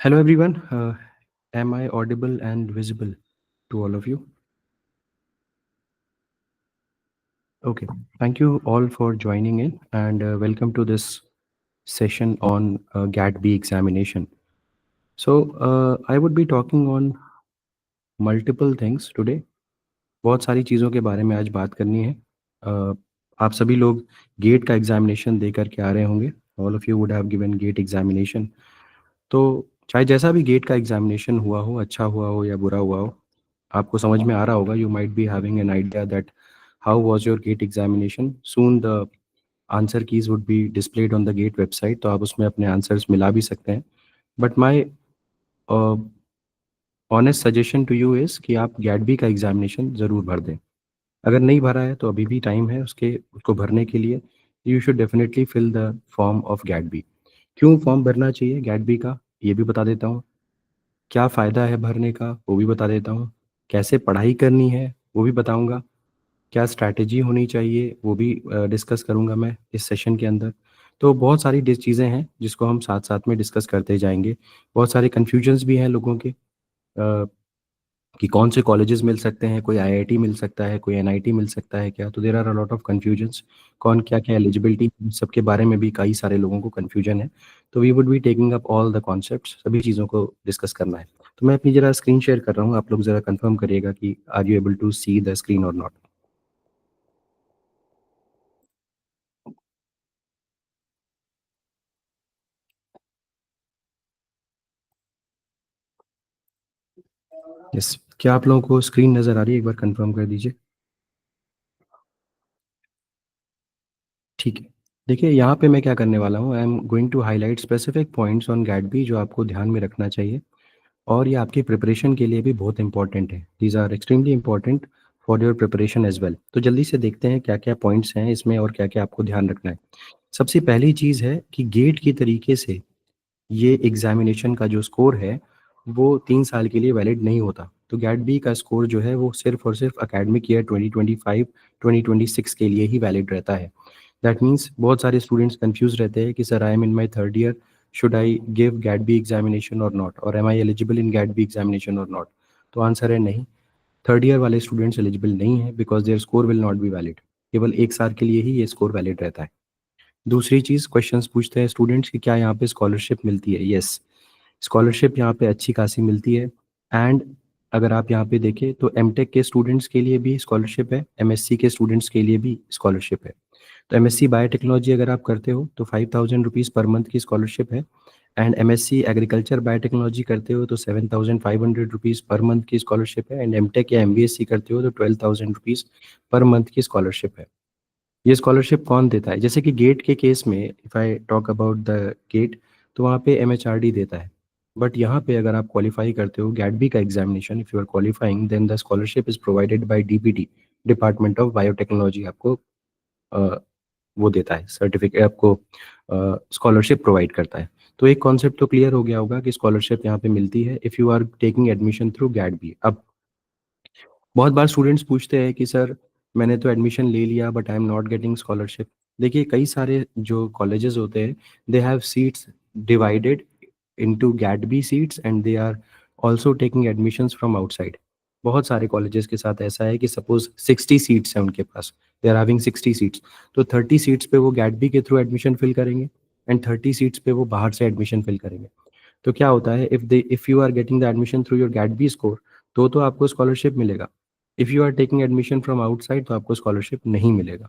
Hello everyone. Am I audible and visible to all of you? Okay. Thank you all for joining in and welcome to this session on GAT-B examination. I would be talking on multiple things today. बहुत सारी चीज़ों के बारे में आज बात करनी है. आप सभी लोग गेट का एग्जामिनेशन दे करके आ रहे होंगे. All of you would have given GATE examination. तो चाहे जैसा भी गेट का एग्जामिनेशन हुआ हो, अच्छा हुआ हो या बुरा हुआ हो, आपको समझ में आ रहा होगा. You might be having an idea that how was your GATE examination. Soon the answer keys would be displayed on the GATE website, तो आप उसमें अपने आंसर्स मिला भी सकते हैं. But my honest suggestion to you is कि आप गेट बी का एग्जामिनेशन ज़रूर भर दें. अगर नहीं भरा है तो अभी भी टाइम है उसको भरने के लिए. You should definitely fill the form of GATE B. क्यों फॉर्म भरना चाहिए गेट बी का, ये भी बता देता हूँ. क्या फ़ायदा है भरने का, वो भी बता देता हूँ. कैसे पढ़ाई करनी है, वो भी बताऊँगा. क्या स्ट्रैटेजी होनी चाहिए, वो भी डिस्कस करूँगा मैं इस सेशन के अंदर. तो बहुत सारी चीज़ें हैं जिसको हम साथ साथ में डिस्कस करते जाएंगे. बहुत सारे कन्फ्यूजन्स भी हैं लोगों के, कि कौन से कॉलेजेस मिल सकते हैं, कोई आईआईटी मिल सकता है, कोई एनआईटी मिल सकता है क्या. तो there are a lot of confusions. कौन क्या क्या एलिजिबिलिटी, सबके बारे में भी कई सारे लोगों को कन्फ्यूजन है. तो we would be taking up all the concepts, सभी चीज़ों को डिस्कस करना है. तो मैं अपनी ज़रा स्क्रीन शेयर कर रहा हूँ, आप लोग ज़रा कंफर्म करिएगा कि are you able to see the screen or not. Yes, क्या आप लोगों को स्क्रीन नज़र आ रही है, एक बार कंफर्म कर दीजिए. ठीक है. देखिए यहाँ पे मैं क्या करने वाला हूँ, I am going to highlight specific points on GATE B जो आपको ध्यान में रखना चाहिए और ये आपकी प्रिपरेशन के लिए भी बहुत इंपॉर्टेंट है. These are extremely important for your preparation as well. तो जल्दी से देखते हैं क्या क्या पॉइंट्स हैं इसमें और क्या क्या आपको ध्यान रखना है. सबसे पहली चीज़ है कि गेट की तरीके से ये एग्जामिनेशन का जो स्कोर है वो 3 साल के लिए वैलिड नहीं होता. तो गैट बी का स्कोर जो है वो सिर्फ और सिर्फ अकेडमिक ईयर 2025 2026 के लिए ही वैलिड रहता है. दैट मीन्स बहुत सारे स्टूडेंट्स कंफ्यूज रहते हैं कि sir I am in my third year, should I give GAT B examination or not, or am I eligible in GAT B examination or not. तो आंसर है नहीं. थर्ड ईयर वाले students eligible नहीं है because their score will not be valid. केवल 1 साल के लिए ही ये स्कोर वैलिड रहता है. दूसरी चीज़, क्वेश्चंस पूछते हैं स्टूडेंट्स कि क्या यहाँ पे स्कॉलरशिप मिलती है. यस, स्कॉलरशिप यहाँ पे अच्छी खासी मिलती है. एंड अगर आप यहाँ पे देखें तो एमटेक के स्टूडेंट्स के लिए भी स्कॉलरशिप है, एमएससी के स्टूडेंट्स के लिए भी स्कॉलरशिप है. तो एमएससी बायोटेक्नोलॉजी अगर आप करते हो तो 5,000 रुपीज़ पर मंथ की स्कॉलरशिप है. एंड एमएससी एग्रीकल्चर बायोटेक्नोलॉजी करते हो तो 7,500 रुपीज़ पर मंथ की स्कॉलरशिप है. एंड एमटेक या एमबीएससी करते हो तो 12,000 रुपीज़ पर मंथ की स्कॉलरशिप है. ये स्कॉलरशिप कौन देता है, जैसे कि गेट के केस में, if I talk about the GATE, तो वहाँ पे एमएचआरडी देता है. बट यहाँ पे अगर आप क्वालिफाई करते हो गैट बी का examination, if you are qualifying, then the scholarship is provided by DBT, department of biotechnology. आपको अ, वो देता है सर्टिफिकेट, आपको स्कॉलरशिप प्रोवाइड करता है. तो एक कॉन्सेप्ट तो क्लियर हो गया होगा कि स्कॉलरशिप यहाँ पे मिलती है if you are taking admission through GAT B. अब बहुत बार स्टूडेंट्स पूछते हैं कि सर मैंने तो एडमिशन ले लिया but I am not getting scholarship. देखिए कई सारे जो कॉलेजेस होते हैं, they have seats divided into GAT B seats and they are also taking admissions from outside. बहुत सारे कॉलेजेस के साथ ऐसा है कि सपोज 60 सीट्स हैं उनके पास, दे आर हैविंग 60 सीट्स, तो 30 सीट्स पे वो गैट बी के थ्रू एडमिशन फिल करेंगे एंड 30 सीट्स पे वो बाहर से एडमिशन फिल करेंगे. तो क्या होता है, if you are getting the admission through your GAT B score तो आपको स्कॉलरशिप मिलेगा. If you are taking admission from outside तो आपको स्कॉलरशिप नहीं मिलेगा.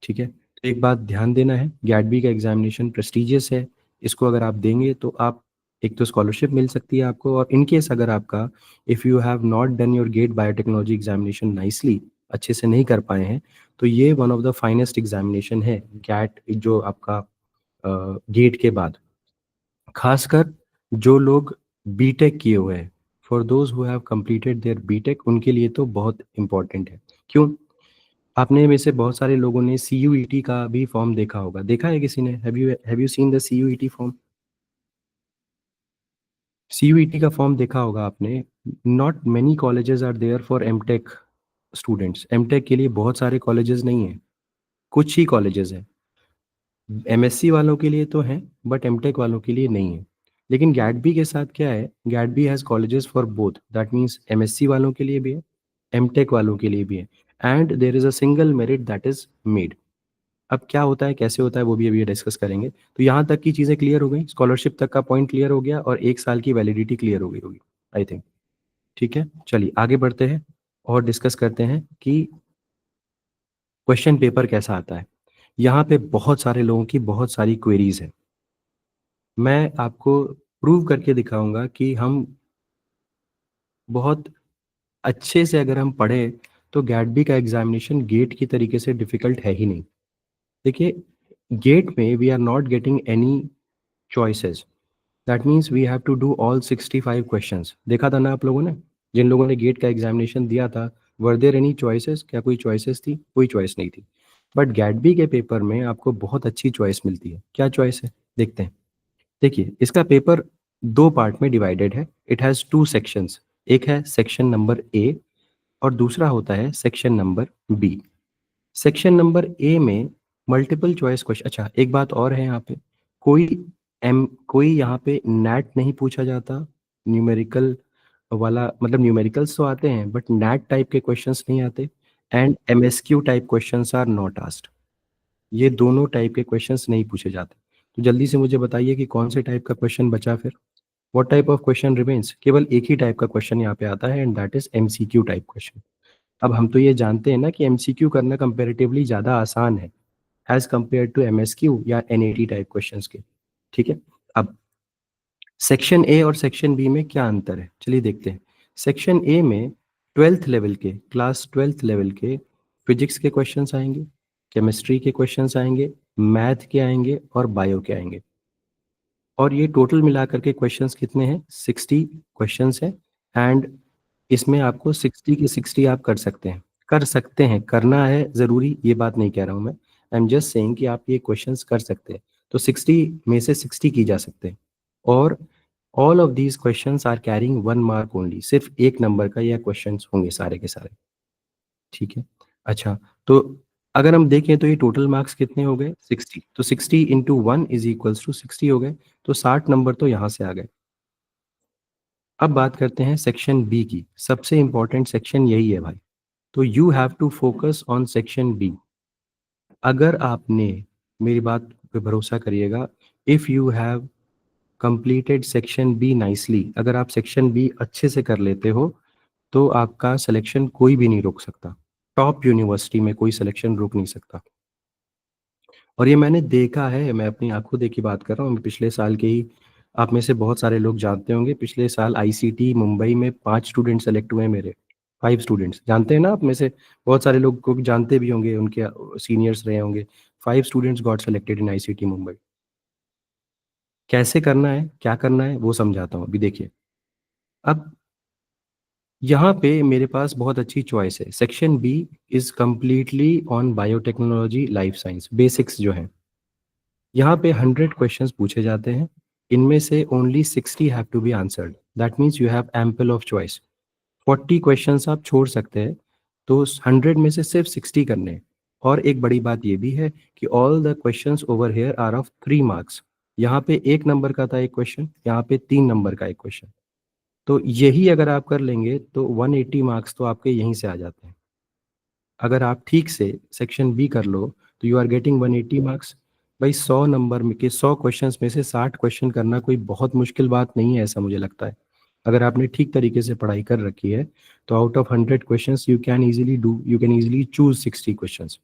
ठीक है. तो एक बात ध्यान देना है, गैट बी का एग्जामिनेशन प्रेस्टिजियस है. इसको अगर आप देंगे तो आप, एक तो स्कॉलरशिप मिल सकती है आपको, और इन केस अगर आपका, if you have not done your GATE biotechnology examination nicely, अच्छे से नहीं कर पाए हैं, तो ये one of the finest examination है गैट, जो आपका गेट के बाद. खासकर जो लोग बीटेक किए हुए हैं, for those who have completed their BTech, उनके लिए तो बहुत इंपॉर्टेंट है. क्यों? आपने में से बहुत सारे लोगों ने सीयूईटी का भी फॉर्म देखा होगा. देखा है किसी ने? Have you seen the CUET form? CUET का फॉर्म देखा होगा आपने. Not many colleges are there for MTech students. MTech के लिए बहुत सारे कॉलेजेस नहीं हैं, कुछ ही कॉलेजेस हैं. एमएससी वालों के लिए तो हैं बट एमटेक वालों के लिए नहीं है. लेकिन गैट बी के साथ क्या है, GAT B has colleges for both, that means MSc वालों के लिए भी है, एमटेक वालों के लिए भी है, and there is a single merit that is made. अब क्या होता है, कैसे होता है, वो भी अभी डिस्कस करेंगे। तो यहाँ तक की चीज़ें क्लियर हो गई, स्कॉलरशिप तक का पॉइंट क्लियर हो गया और 1 साल की वैलिडिटी क्लियर हो गई होगी, आई थिंक। ठीक है, चलिए आगे बढ़ते हैं और डिस्कस करते हैं कि क्वेश्चन पेपर कैसा आता है। यहाँ पे बहुत सारे लोगों की बहुत सारी क्वेरीज़ हैं। मैं आपको प्रूव करके दिखाऊँगा कि हम बहुत अच्छे से अगर हम पढ़ें, तो गेट बी का एग्ज़ामिनेशन गेट की तरीके से डिफ़िकल्ट है ही नहीं। देखिए, गेट में we are not getting any choices, that means we have to do all 65 questions. देखा था ना आप लोगों ने? जिन लोगों ने गेट का एग्ज़ामिनेशन दिया था, वर देयर एनी चॉइसेस? क्या कोई चॉइसेस थी? कोई चॉइस नहीं थी। बट गेट बी के पेपर में आपको बहुत अच्छी चॉइस मिलती है। क्या चॉइस है? देखते हैं। देखिए, इसका पेपर 2 पार्ट में डिवाइडेड है। It has 2 sections. एक है सेक्शन नंबर ए और दूसरा होता है section number B. Section number A में मल्टीपल चॉइस क्वेश्चन, अच्छा एक बात और है यहाँ पे, कोई कोई यहाँ पे नैट नहीं पूछा जाता, न्यूमेरिकल वाला, मतलब न्यूमेरिकल्स तो आते हैं बट नैट टाइप के क्वेश्चंस नहीं आते, and MSQ type questions are not asked. ये दोनों टाइप के क्वेश्चंस नहीं पूछे जाते। तो जल्दी से मुझे बताइए कि कौन से टाइप का क्वेश्चन बचा फिर? What type of question remains? केवल एक ही टाइप का क्वेश्चन यहाँ पे आता है and that is MCQ type question. अब हम तो ये जानते हैं ना कि एमसीक्यू करना कंपैरेटिवली ज़्यादा आसान है एज़ कम्पेयर टू एमएसक्यू या एनएटी टाइप क्वेश्चंस के। ठीक है? अब सेक्शन ए और सेक्शन बी में क्या अंतर है? चलिए देखते हैं। सेक्शन ए में 12th लेवल के, क्लास 12th लेवल के फिजिक्स के क्वेश्चंस आएँगे, केमिस्ट्री के क्वेश्चंस आएँगे, मैथ के आएँगे और बायो के आएँगे। और ये टोटल मिलाकर के क्वेश्चंस कितने हैं? 60 क्वेश्चंस हैं, एंड इसमें आपको 60 के 60 आप कर सकते हैं। कर सकते हैं, करना है ज़रूरी ये बात नहीं कह रहा हूँ मैं। आई एम जस्ट सेइंग कि आप ये क्वेश्चंस कर सकते हैं। तो 60 में से 60 की जा सकते हैं, और all of these questions are carrying 1 mark only. सिर्फ़ 1 नंबर का ये क्वेश्चंस होंगे सारे के सारे। ठीक है? अच्छा, तो अगर हम देखें तो ये टोटल मार्क्स कितने हो गए? 60। तो 60 इंटू 1 इज़ इक्वल्स टू 60 हो गए। तो 60 नंबर तो यहाँ से आ गए। अब बात करते हैं सेक्शन बी की। सबसे इम्पोर्टेंट सेक्शन यही है भाई। तो you have to focus on section B. अगर आपने, मेरी बात पे भरोसा करिएगा, if you have completed section B nicely, अगर आप सेक्शन बी अच्छे से कर लेते हो, तो आपका सिलेक्शन कोई भी नहीं रोक सकता। टॉप यूनिवर्सिटी में कोई सिलेक्शन रोक नहीं सकता। और ये मैंने देखा है, मैं अपनी आँखों देखी बात कर रहा हूँ। पिछले साल के ही, आप में से बहुत सारे लोग जानते होंगे, पिछले साल आईसीटी मुंबई में 5 स्टूडेंट सेलेक्ट हुए हैं मेरे। 5 स्टूडेंट्स, जानते हैं ना आप में से बहुत सारे लोग को जानते भी होंगे, उनके सीनियर्स रहे होंगे। 5 students got selected in ICT Mumbai. कैसे करना है, क्या करना है, वो समझाता हूँ, अभी देखिए। अब यहाँ पे मेरे पास बहुत अच्छी चॉइस है। Section B is completely on biotechnology, life science, basics जो हैं। यहाँ पे 100 क्वेश्चंस पूछे जाते हैं। इनमें से only 60 have to be answered. That means you have ample of choice. 40 questions आप छोड़ सकते हैं, तो 100 में से सिर्फ 60 करने हैं। और एक बड़ी बात ये भी है कि all the questions over here are of 3 marks. यहाँ पे 1 नंबर का था एक क्वेश्चन, यहाँ पे 3 नंबर का एक क्वेश्चन। तो यही अगर आप कर लेंगे तो 180 मार्क्स तो आपके यहीं से आ जाते हैं। अगर आप ठीक से सेक्शन बी कर लो, तो यू आर गेटिंग 180 मार्क्स। भाई 100 नंबर में के 100 क्वेश्चंस में से 60 क्वेश्चन करना कोई बहुत मुश्किल बात नहीं है, ऐसा मुझे लगता है। अगर आपने ठीक तरीके से पढ़ाई कर रखी है, तो out of 100 questions you can easily choose 60 questions.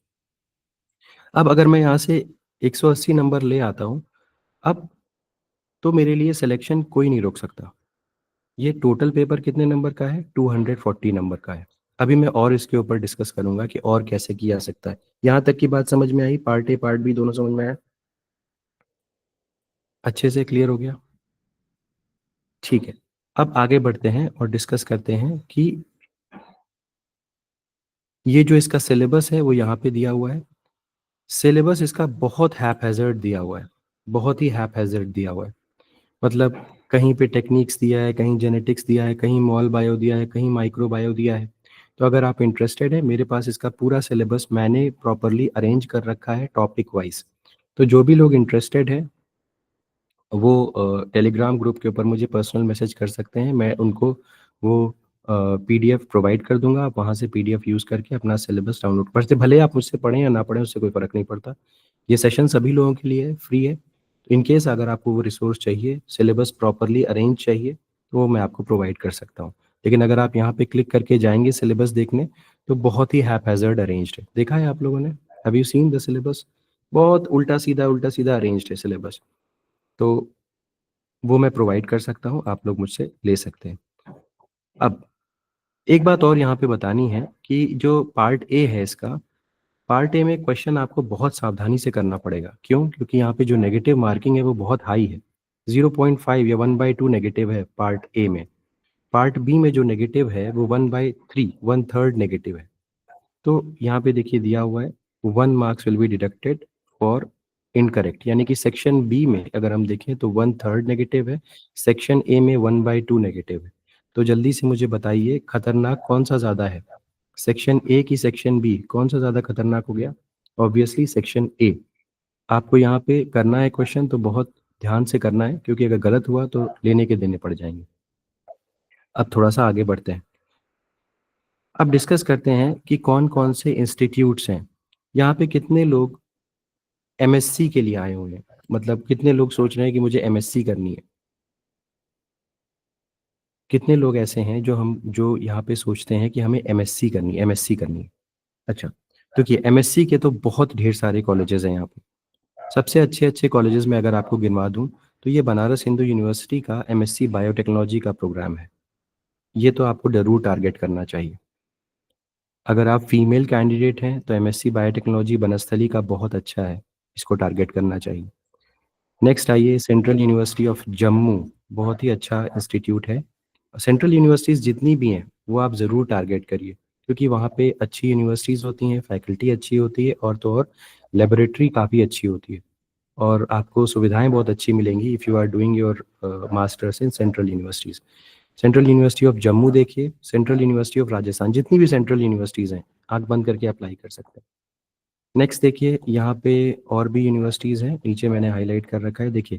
अब अगर मैं यहाँ से 180 नंबर ले आता हूँ, अब तो मेरे लिए सिलेक्शन कोई नहीं रोक सकता। ये टोटल पेपर कितने नंबर का है? 240 नंबर का है। अभी मैं और इसके ऊपर डिस्कस करूंगा कि और कैसे किया जा सकता है। यहाँ तक की बात समझ में आई? पार्ट ए पार्ट बी दोनों समझ में आया? अच्छे से क्लियर हो गया? ठीक है। अब आगे बढ़ते हैं और डिस्कस करते हैं कि ये जो इसका सिलेबस है वो यहाँ पे दिया हुआ है। सिलेबस इसका बहुत हैphazard दिया हुआ है, बहुत ही हैphazard दिया हुआ है। मतलब कहीं पे टेक्निक्स दिया है, कहीं जेनेटिक्स दिया है, कहीं मॉल बायो दिया है, कहीं माइक्रो बायो दिया है। तो अगर आप इंटरेस्टेड है, मेरे पास इसका पूरा सिलेबस मैंने प्रॉपरली अरेंज कर रखा है टॉपिक वाइज। तो जो भी लोग इंटरेस्टेड है, वो टेलीग्राम ग्रुप के ऊपर मुझे पर्सनल मैसेज कर सकते हैं। मैं उनको वो पीडीएफ प्रोवाइड कर दूँगा। आप वहाँ से पीडीएफ यूज़ करके अपना सिलेबस डाउनलोड पढ़ते भले आप मुझसे पढ़ें या ना पढ़ें, उससे कोई फ़र्क नहीं पड़ता। ये सेशन सभी लोगों के लिए है, फ्री है। इन केस अगर आपको वो रिसोर्स चाहिए, सिलेबस प्रॉपर्ली अरेंज चाहिए, तो वो मैं आपको प्रोवाइड कर सकता हूँ। लेकिन अगर आप यहाँ पे क्लिक करके जाएँगे सिलेबस देखने, तो बहुत ही हैपहैज़र्ड अरेंज्ड है। देखा है आप लोगों ने? Have you seen the syllabus? बहुत उल्टा-सीधा अरेंज्ड है सिलेबस। तो वो मैं प्रोवाइड कर सकता हूँ, आप लोग मुझसे ले सकते हैं। अब एक बात और यहाँ पे बतानी है कि जो पार्ट ए है इसका, पार्ट ए में क्वेश्चन आपको बहुत सावधानी से करना पड़ेगा। क्यों? क्योंकि यहाँ पे जो नेगेटिव मार्किंग है वो बहुत हाई है। 0.5 या 1/2 नेगेटिव है पार्ट ए में। पार्ट बी में जो नेगेटिव है वो 1/3 1/3 नेगेटिव है। तो यहाँ पे देखिए दिया हुआ है 1 marks will be deducted for incorrect, यानी कि सेक्शन बी में अगर हम देखें तो 1/3 नेगेटिव है, सेक्शन ए में 1/2 नेगेटिव है। तो जल्दी से मुझे बताइए खतरनाक कौन-सा ज़्यादा है? सेक्शन ए की सेक्शन बी कौन-सा ज़्यादा खतरनाक हो गया? Obviously section A. आपको यहाँ पे करना है क्वेश्चन तो बहुत ध्यान से करना है क्योंकि अगर गलत हुआ तो लेने के देने पड़ जाएँगे। अब थोड़ा-सा आगे बढ़ते हैं। अब डिस्कस करते हैं कि कौन-कौन से इंस्टीट्यूट्स हैं। यहाँ पे कितने लोग एमएससी के लिए आए हुए हैं? मतलब कितने लोग सोच रहे हैं कि मुझे एमएससी करनी है? कितने लोग ऐसे हैं जो यहाँ पे सोचते हैं कि हमें एमएससी करनी है? अच्छा, देखिए एमएससी के तो बहुत ढेर सारे कॉलेजेस हैं यहाँ पे। सबसे अच्छे-अच्छे कॉलेजेस में अगर आपको गिनवा दूँ, तो ये बनारस हिंदू यूनिवर्सिटी का एमएससी बायोटेक्नोलॉजी का प्रोग्राम है। ये तो आपको ज़रूर टारगेट करना चाहिए। अगर आप फीमेल कैंडिडेट हैं, तो एमएससी बायोटेक्नोलॉजी बनस्थली का बहुत अच्छा है, इसको टारगेट करना चाहिए। नेक्स्ट आइए सेंट्रल यूनिवर्सिटी ऑफ जम्मू, बहुत ही अच्छा इंस्टीट्यूट है। सेंट्रल यूनिवर्सिटीज़ जितनी भी हैं, वो आप ज़रूर टारगेट करिए, क्योंकि वहाँ पे अच्छी यूनिवर्सिटीज़ होती हैं, फैकल्टी अच्छी होती है और तो और लैबोरेटरी काफ़ी अच्छी होती है और आपको सुविधाएँ बहुत अच्छी मिलेंगी if you are doing your masters in central universities. Central university of Jammu देखिए, सेंट्रल यूनिवर्सिटी ऑफ राजस्थान, जितनी भी सेंट्रल यूनिवर्सिटीज़ हैं, आँख बंद करके अप्लाई कर सकते हैं। नेक्स्ट देखिए यहाँ पे और भी यूनिवर्सिटीज़ हैं, नीचे मैंने हाइलाइट कर रखा है देखिए,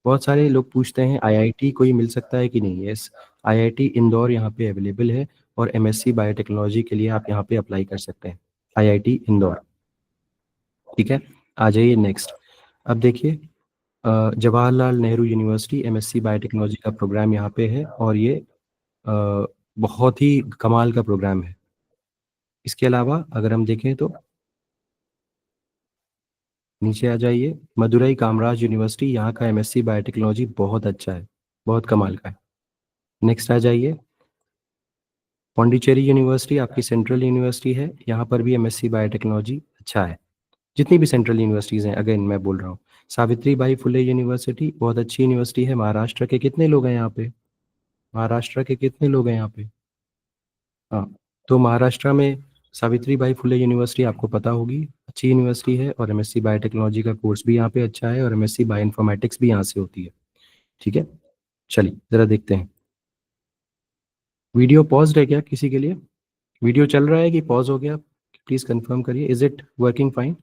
बहुत सारे लोग पूछते हैं आईआईटी कोई मिल सकता है कि नहीं? यस, आईआईटी इंदौर यहाँ पे अवेलेबल है और एमएससी बायोटेक्नोलॉजी के लिए आप यहाँ पे अप्लाई कर सकते हैं, आईआईटी इंदौर, ठीक है? आ जाइए नेक्स्ट। अब देखिए Jawaharlal Nehru university MSc biotechnology का प्रोग्राम यहाँ पे है और ये अ, बहुत ही कमाल का प्रोग्राम है। इसके अलावा अगर हम देखें तो नीचे आ जाइए, मदुरई कामराज यूनिवर्सिटी यहाँ का एमएससी बायोटेक्नोलॉजी बहुत अच्छा है, बहुत कमाल का है। नेक्स्ट आ जाइए, पौंडीचेरी यूनिवर्सिटी आपकी सेंट्रल यूनिवर्सिटी है, यहाँ पर भी एमएससी बायोटेक्नोलॉजी अच्छा है। जितनी भी सेंट्रल यूनिवर्सिटीज़ हैं, अगेन मैं बोल रहा हूँ। सावित्री बाई फुले यूनिवर्सिटी बहुत अच्छी यूनिवर्सिटी है, महाराष्ट्र के कितने लोग हैं यहाँ पे? महाराष्ट्र के कितने लोग हैं यहाँ पे? हाँ, तो महाराष्ट्र में सावित्री बाई फुले यूनिवर्सिटी आपको पता होगी, अच्छी यूनिवर्सिटी है और एमएससी बायोटेक्नोलॉजी का कोर्स भी यहाँ पे अच्छा है और एमएससी बायोइन्फॉर्मेटिक्स भी यहाँ से होती है, ठीक है? चलिए, ज़रा देखते हैं। वीडियो पॉज़्ड है क्या किसी के लिए? वीडियो चल रहा है कि पॉज़ हो गया? प्लीज़ कन्फर्म करिए, इज़ इट वर्किंग फाइन?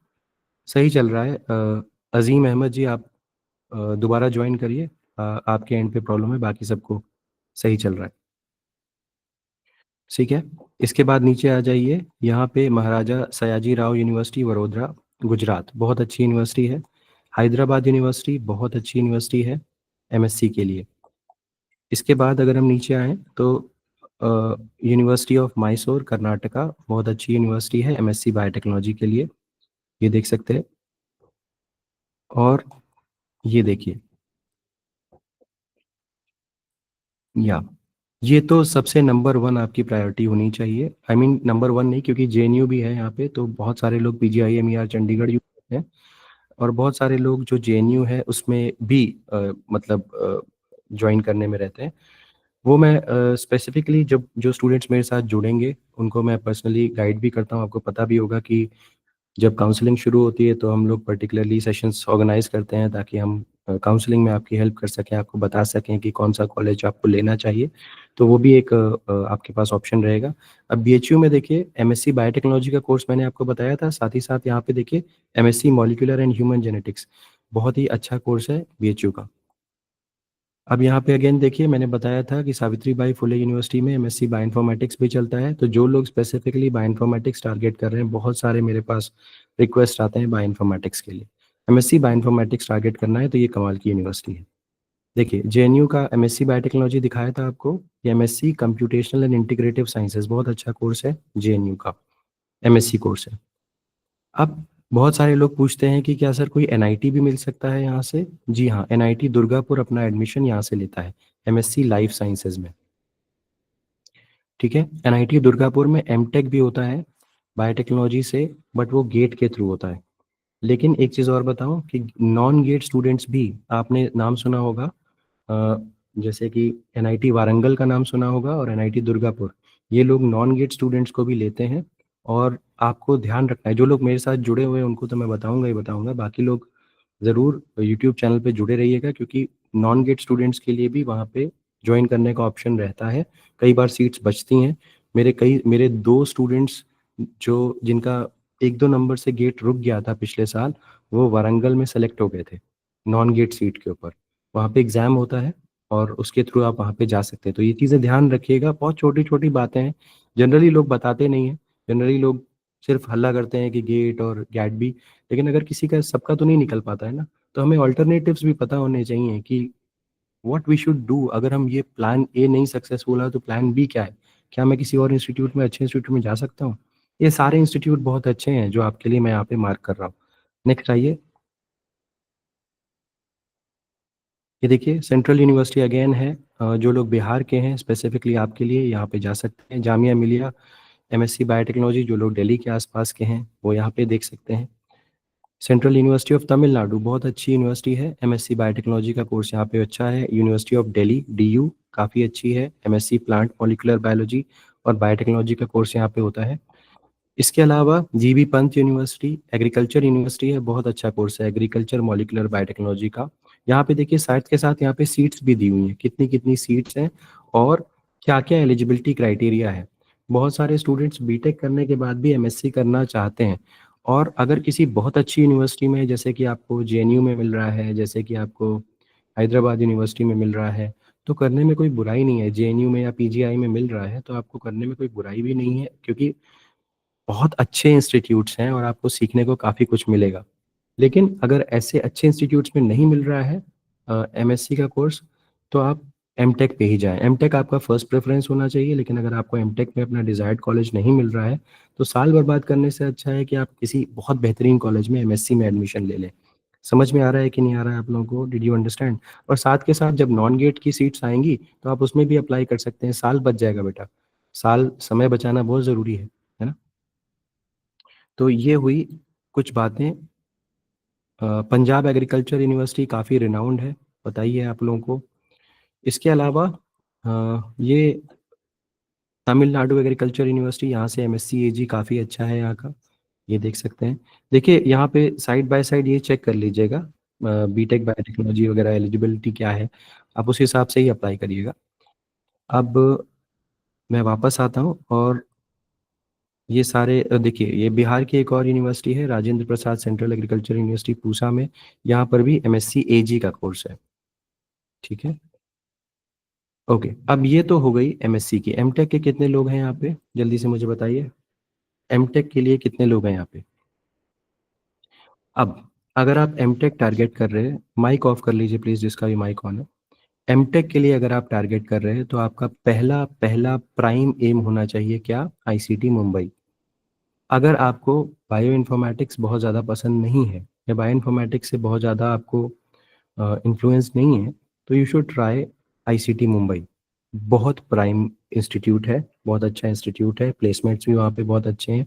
सही चल रहा है। अज़ीम अहमद जी आप दोबारा जॉइन करिए। आपके एंड पे प्रॉब्लम है, बाकी सबको सही चल रहा है। ठीक है? इसके बाद नीचे आ जाइए, यहाँ पे महाराजा सयाजी राव यूनिवर्सिटी वडोदरा, गुजरात, बहुत अच्छी यूनिवर्सिटी है। हैदराबाद यूनिवर्सिटी बहुत अच्छी यूनिवर्सिटी है एमएससी के लिए। इसके बाद अगर हम नीचे आएँ तो यूनिवर्सिटी ऑफ मैसूर कर्नाटका बहुत अच्छी यूनिवर्सिटी है एमएससी बायोटेक्नोलॉजी के लिए, ये देख सकते हैं। और ये देखिए, या ये तो सबसे नंबर 1 आपकी प्रायोरिटी होनी चाहिए। आई मीन नंबर 1 नहीं, क्योंकि जेएनयू भी है यहाँ पे, तो बहुत सारे लोग पीजीआईएमईआर चंडीगढ़ यूज़ करते हैं और बहुत सारे लोग जो जेएनयू है उसमें भी मतलब जॉइन करने में रहते हैं। वो मैं स्पेसिफिकली जब जो स्टूडेंट्स मेरे साथ जुड़ेंगे, उनको मैं पर्सनली गाइड भी करता हूँ। आपको पता भी होगा कि जब काउंसलिंग शुरू होती है तो हम लोग पर्टिकुलरली सेशंस ऑर्गेनाइज करते हैं ताकि हम काउंसलिंग में आपकी हेल्प कर सकें, आपको बता सकें कि कौन सा कॉलेज आपको लेना चाहिए। तो वो भी एक आपके पास ऑप्शन रहेगा। अब बीएचयू में देखिए एमएससी बायोटेक्नोलॉजी का कोर्स मैंने आपको बताया था, साथ ही साथ यहाँ पे देखिए MSc molecular and human genetics, बहुत ही अच्छा कोर्स है बीएचयू का। अब यहाँ पे अगेन देखिए, मैंने बताया था कि सावित्री बाई फुले यूनिवर्सिटी में एमएससी बायोइन्फॉर्मेटिक्स भी चलता है। तो जो लोग स्पेसिफिकली बायोइन्फॉर्मेटिक्स टारगेट कर रहे हैं, बहुत सारे मेरे पास रिक्वेस्ट आते हैं बायोइन्फॉर्मेटिक्स के लिए। एमएससी बायोइन्फॉर्मेटिक्स टारगेट करना है तो ये कमाल की यूनिवर्सिटी है। देखिए, जेएनयू का एमएससी बायोटेक्नोलॉजी दिखाया था आपको, ये MSc computational and integrative sciences, बहुत अच्छा कोर्स है जेएनयू का, एमएससी कोर्स है। अब बहुत सारे लोग पूछते हैं कि क्या सर कोई एनआईटी भी मिल सकता है यहाँ से? जी हाँ, एनआईटी दुर्गापुर अपना एडमिशन यहाँ से लेता है, एमएससी लाइफ साइंसेज में। ठीक है, एनआईटी दुर्गापुर में एमटेक भी होता है बायोटेक्नोलॉजी से, बट वो गेट के थ्रू होता है। लेकिन एक चीज़ और बताऊं कि नॉन गेट स्टूडेंट्स भी, आपने नाम सुना होगा, अ, जैसे कि एनआईटी वारंगल का नाम सुना होगा और एनआईटी दुर्गापुर, ये लोग नॉन गेट स्टूडेंट्स को भी लेते हैं। और आपको ध्यान रखना है, जो लोग मेरे साथ जुड़े हुए हैं उनको तो मैं बताऊंगा ही बताऊंगा, बाकी लोग ज़रूर यूट्यूब चैनल पे जुड़े रहिएगा, क्योंकि नॉन गेट स्टूडेंट्स के लिए भी वहाँ पे ज्वाइन करने का ऑप्शन रहता है। कई बार सीट्स बचती हैं। मेरे दो स्टूडेंट्स जो जिनका एक दो नंबर से गेट रुक गया था पिछले साल, वो वारंगल में सेलेक्ट हो गए थे नॉन गेट सीट के ऊपर। वहाँ पे एग्ज़ाम होता है और उसके थ्रू आप वहाँ पे जा सकते हैं। तो ये चीज़ें ध्यान रखिएगा, बहुत छोटी छोटी बातें हैं, जनरली लोग बताते नहीं हैं। जनरली लोग सिर्फ हल्ला करते हैं कि गेट और गैट भी, लेकिन अगर किसी का सबका तो नहीं निकल पाता है ना, तो हमें ऑल्टरनेटिव्स भी पता होने चाहिए कि व्हाट वी शुड डू। अगर हम ये प्लान ए नहीं सक्सेसफुल है तो प्लान बी क्या है? क्या मैं किसी और इंस्टीट्यूट में, अच्छे इंस्टीट्यूट में जा सकता हूँ? ये सारे इंस्टीट्यूट बहुत अच्छे हैं जो आपके लिए मैं यहाँ पे मार्क कर रहा हूँ। नेक्स्ट आइए। ये देखिए, सेंट्रल यूनिवर्सिटी अगेन है। जो लोग बिहार के हैं स्पेसिफिकली आपके लिए यहाँ पे जा सकते हैं। जामिया मिलिया एमएससी बायोटेक्नोलॉजी, जो लोग दिल्ली के आसपास के हैं वो यहाँ पे देख सकते हैं। सेंट्रल यूनिवर्सिटी ऑफ तमिलनाडु बहुत अच्छी यूनिवर्सिटी है, एमएससी बायोटेक्नोलॉजी का कोर्स यहाँ पे अच्छा है। यूनिवर्सिटी ऑफ दिल्ली डीयू काफ़ी अच्छी है, एमएससी प्लांट मॉलिक्यूलर बायोलॉजी और बायोटेक्नोलॉजी का कोर्स यहाँ पे होता है। इसके अलावा GB Pant university agriculture university है, बहुत अच्छा कोर्स है एग्रीकल्चर मॉलिक्यूलर बायोटेक्नोलॉजी का। यहाँ पे देखिए साथ के साथ यहाँ पे सीट्स भी दी हुई हैं, कितनी कितनी सीट्स हैं और क्या क्या एलिजिबिलिटी क्राइटेरिया है। बहुत सारे स्टूडेंट्स बीटेक करने के बाद भी एमएससी करना चाहते हैं, और अगर किसी बहुत अच्छी यूनिवर्सिटी में, जैसे कि आपको जेएनयू में मिल रहा है, जैसे कि आपको हैदराबाद यूनिवर्सिटी में मिल रहा है, तो करने में कोई बुराई नहीं है। जेएनयू में या पीजीआई में मिल रहा है तो आपको करने में कोई बुराई भी नहीं है, क्योंकि बहुत अच्छे इंस्टीट्यूट्स हैं और आपको सीखने को काफ़ी कुछ मिलेगा। लेकिन अगर ऐसे अच्छे इंस्टीट्यूट्स में नहीं मिल रहा है एमएससी का कोर्स, तो आप एमटेक पे ही जाएं। एमटेक आपका फर्स्ट प्रेफरेंस होना चाहिए, लेकिन अगर आपको एमटेक में अपना डिज़ायर्ड कॉलेज नहीं मिल रहा है, तो साल बर्बाद करने से अच्छा है कि आप किसी बहुत बेहतरीन कॉलेज में एमएससी में एडमिशन ले लें। समझ में आ रहा है कि नहीं आ रहा है आप लोगों को? Did you understand? और साथ के साथ जब नॉन गेट की सीट्स आएंगी तो आप उसमें भी अप्लाई कर सकते हैं, साल बच जाएगा बेटा। साल समय बचाना बहुत ज़रूरी है ना? तो ये हुई कुछ बातें। पंजाब एग्रीकल्चर यूनिवर्सिटी काफ़ी रिनाउंड है, बताइए आप लोगों को। इसके अलावा ये तमिलनाडु एग्रीकल्चर यूनिवर्सिटी, यहाँ से एमएससी एजी काफ़ी अच्छा है यहाँ का, ये देख सकते हैं। देखिए यहाँ पे साइड बाय साइड ये चेक कर लीजिएगा बीटेक बायोटेक्नोलॉजी वगैरह एलिजिबिलिटी क्या है, आप उस हिसाब से ही अप्लाई करिएगा। अब मैं वापस आता हूँ, और ये सारे देखिए, ये बिहार की एक और यूनिवर्सिटी है, Rajendra Prasad central agriculture university Pusa में, यहाँ पर भी एमएससी एजी का कोर्स है। ठीक है, ओके। अब ये तो हो गई एमएससी की। एमटेक के कितने लोग हैं यहाँ पे, जल्दी से मुझे बताइए। एमटेक के लिए कितने लोग हैं यहाँ पे? अब अगर आप एमटेक टारगेट कर रहे हैं, माइक ऑफ कर लीजिए प्लीज, जिसका भी माइक ऑन है। एमटेक के लिए अगर आप टारगेट कर रहे हैं तो आपका पहला पहला प्राइम एम होना चाहिए क्या? आईसीटी मुंबई। अगर आपको बायो इन्फॉर्मेटिक्स बहुत ज़्यादा पसंद नहीं है, या बायो इन्फॉर्मेटिक्स से बहुत ज़्यादा आपको इन्फ्लुएंस नहीं है, तो you should try ICT Mumbai. बहुत प्राइम इंस्टीट्यूट है, बहुत अच्छा इंस्टीट्यूट है, प्लेसमेंट्स भी वहाँ पे बहुत अच्छे हैं।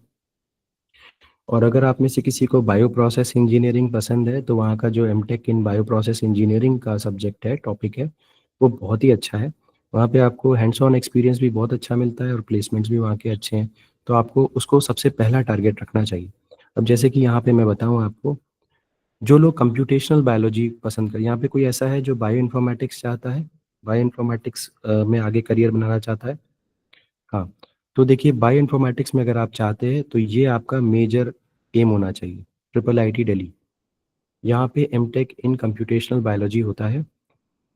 और अगर आप में से किसी को बायो प्रोसेस इंजीनियरिंग पसंद है, तो वहाँ का जो MTech in bio process engineering का सब्जेक्ट है, टॉपिक है, वो बहुत ही अच्छा है। वहाँ पे आपको हैंड्स ऑन एक्सपीरियंस भी बहुत अच्छा मिलता है और प्लेसमेंट्स भी वहाँ के अच्छे हैं। तो आपको उसको सबसे पहला टारगेट रखना चाहिए। अब जैसे कि यहाँ पे मैं बताऊँ आपको, जो लोग कंप्यूटेशनल बायोलॉजी पसंद करें, यहाँ पे कोई ऐसा है जो बायो इन्फॉर्मेटिक्स चाहता है, बायो इन्फॉर्मेटिक्स में आगे करियर बनाना चाहता है? हाँ, तो देखिए बायो इन्फॉर्मेटिक्स में अगर आप चाहते हैं तो ये आपका मेजर एम होना चाहिए, ट्रिपल आईटी दिल्ली। यहाँ पे एमटेक इन कंप्यूटेशनल बायोलॉजी होता है।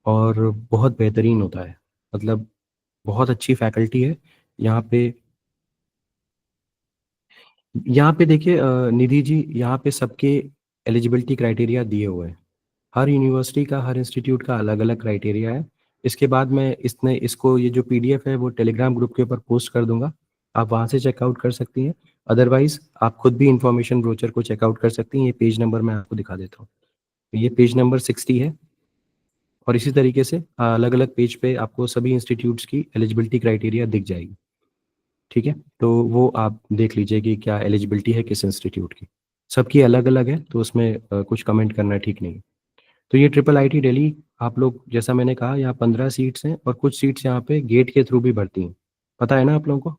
और बहुत बेहतरीन होता है, मतलब बहुत अच्छी फैकल्टी है यहाँ पे। यहाँ पे देखिए निधि जी, यहाँ पे सबके एलिजिबिलिटी क्राइटेरिया दिए हुए हैं। हर यूनिवर्सिटी का, हर इंस्टीट्यूट का अलग अलग क्राइटेरिया है। इसके बाद मैं इसको ये जो पीडीएफ है वो टेलीग्राम ग्रुप के ऊपर पोस्ट कर दूंगा, आप वहाँ से चेकआउट कर सकती हैं। अदरवाइज आप खुद भी इंफॉर्मेशन ब्रोचर को चेकआउट कर सकती हैं। ये पेज नंबर मैं आपको दिखा देता हूँ, ये पेज नंबर 60 है। और इसी तरीके से अलग अलग पेज पे आपको सभी इंस्टीट्यूट्स की एलिजिबिलिटी क्राइटेरिया दिख जाएगी। ठीक है, तो वो आप देख लीजिए कि क्या एलिजिबिलिटी है किस इंस्टीट्यूट की। सबकी अलग अलग है, तो उसमें कुछ कमेंट करना ठीक नहीं है। तो ये ट्रिपल आईटी दिल्ली, आप लोग जैसा मैंने कहा यहाँ 15 सीट्स हैं और कुछ सीट्स यहाँ पे गेट के थ्रू भी भरती हैं। पता है ना आप लोगों को,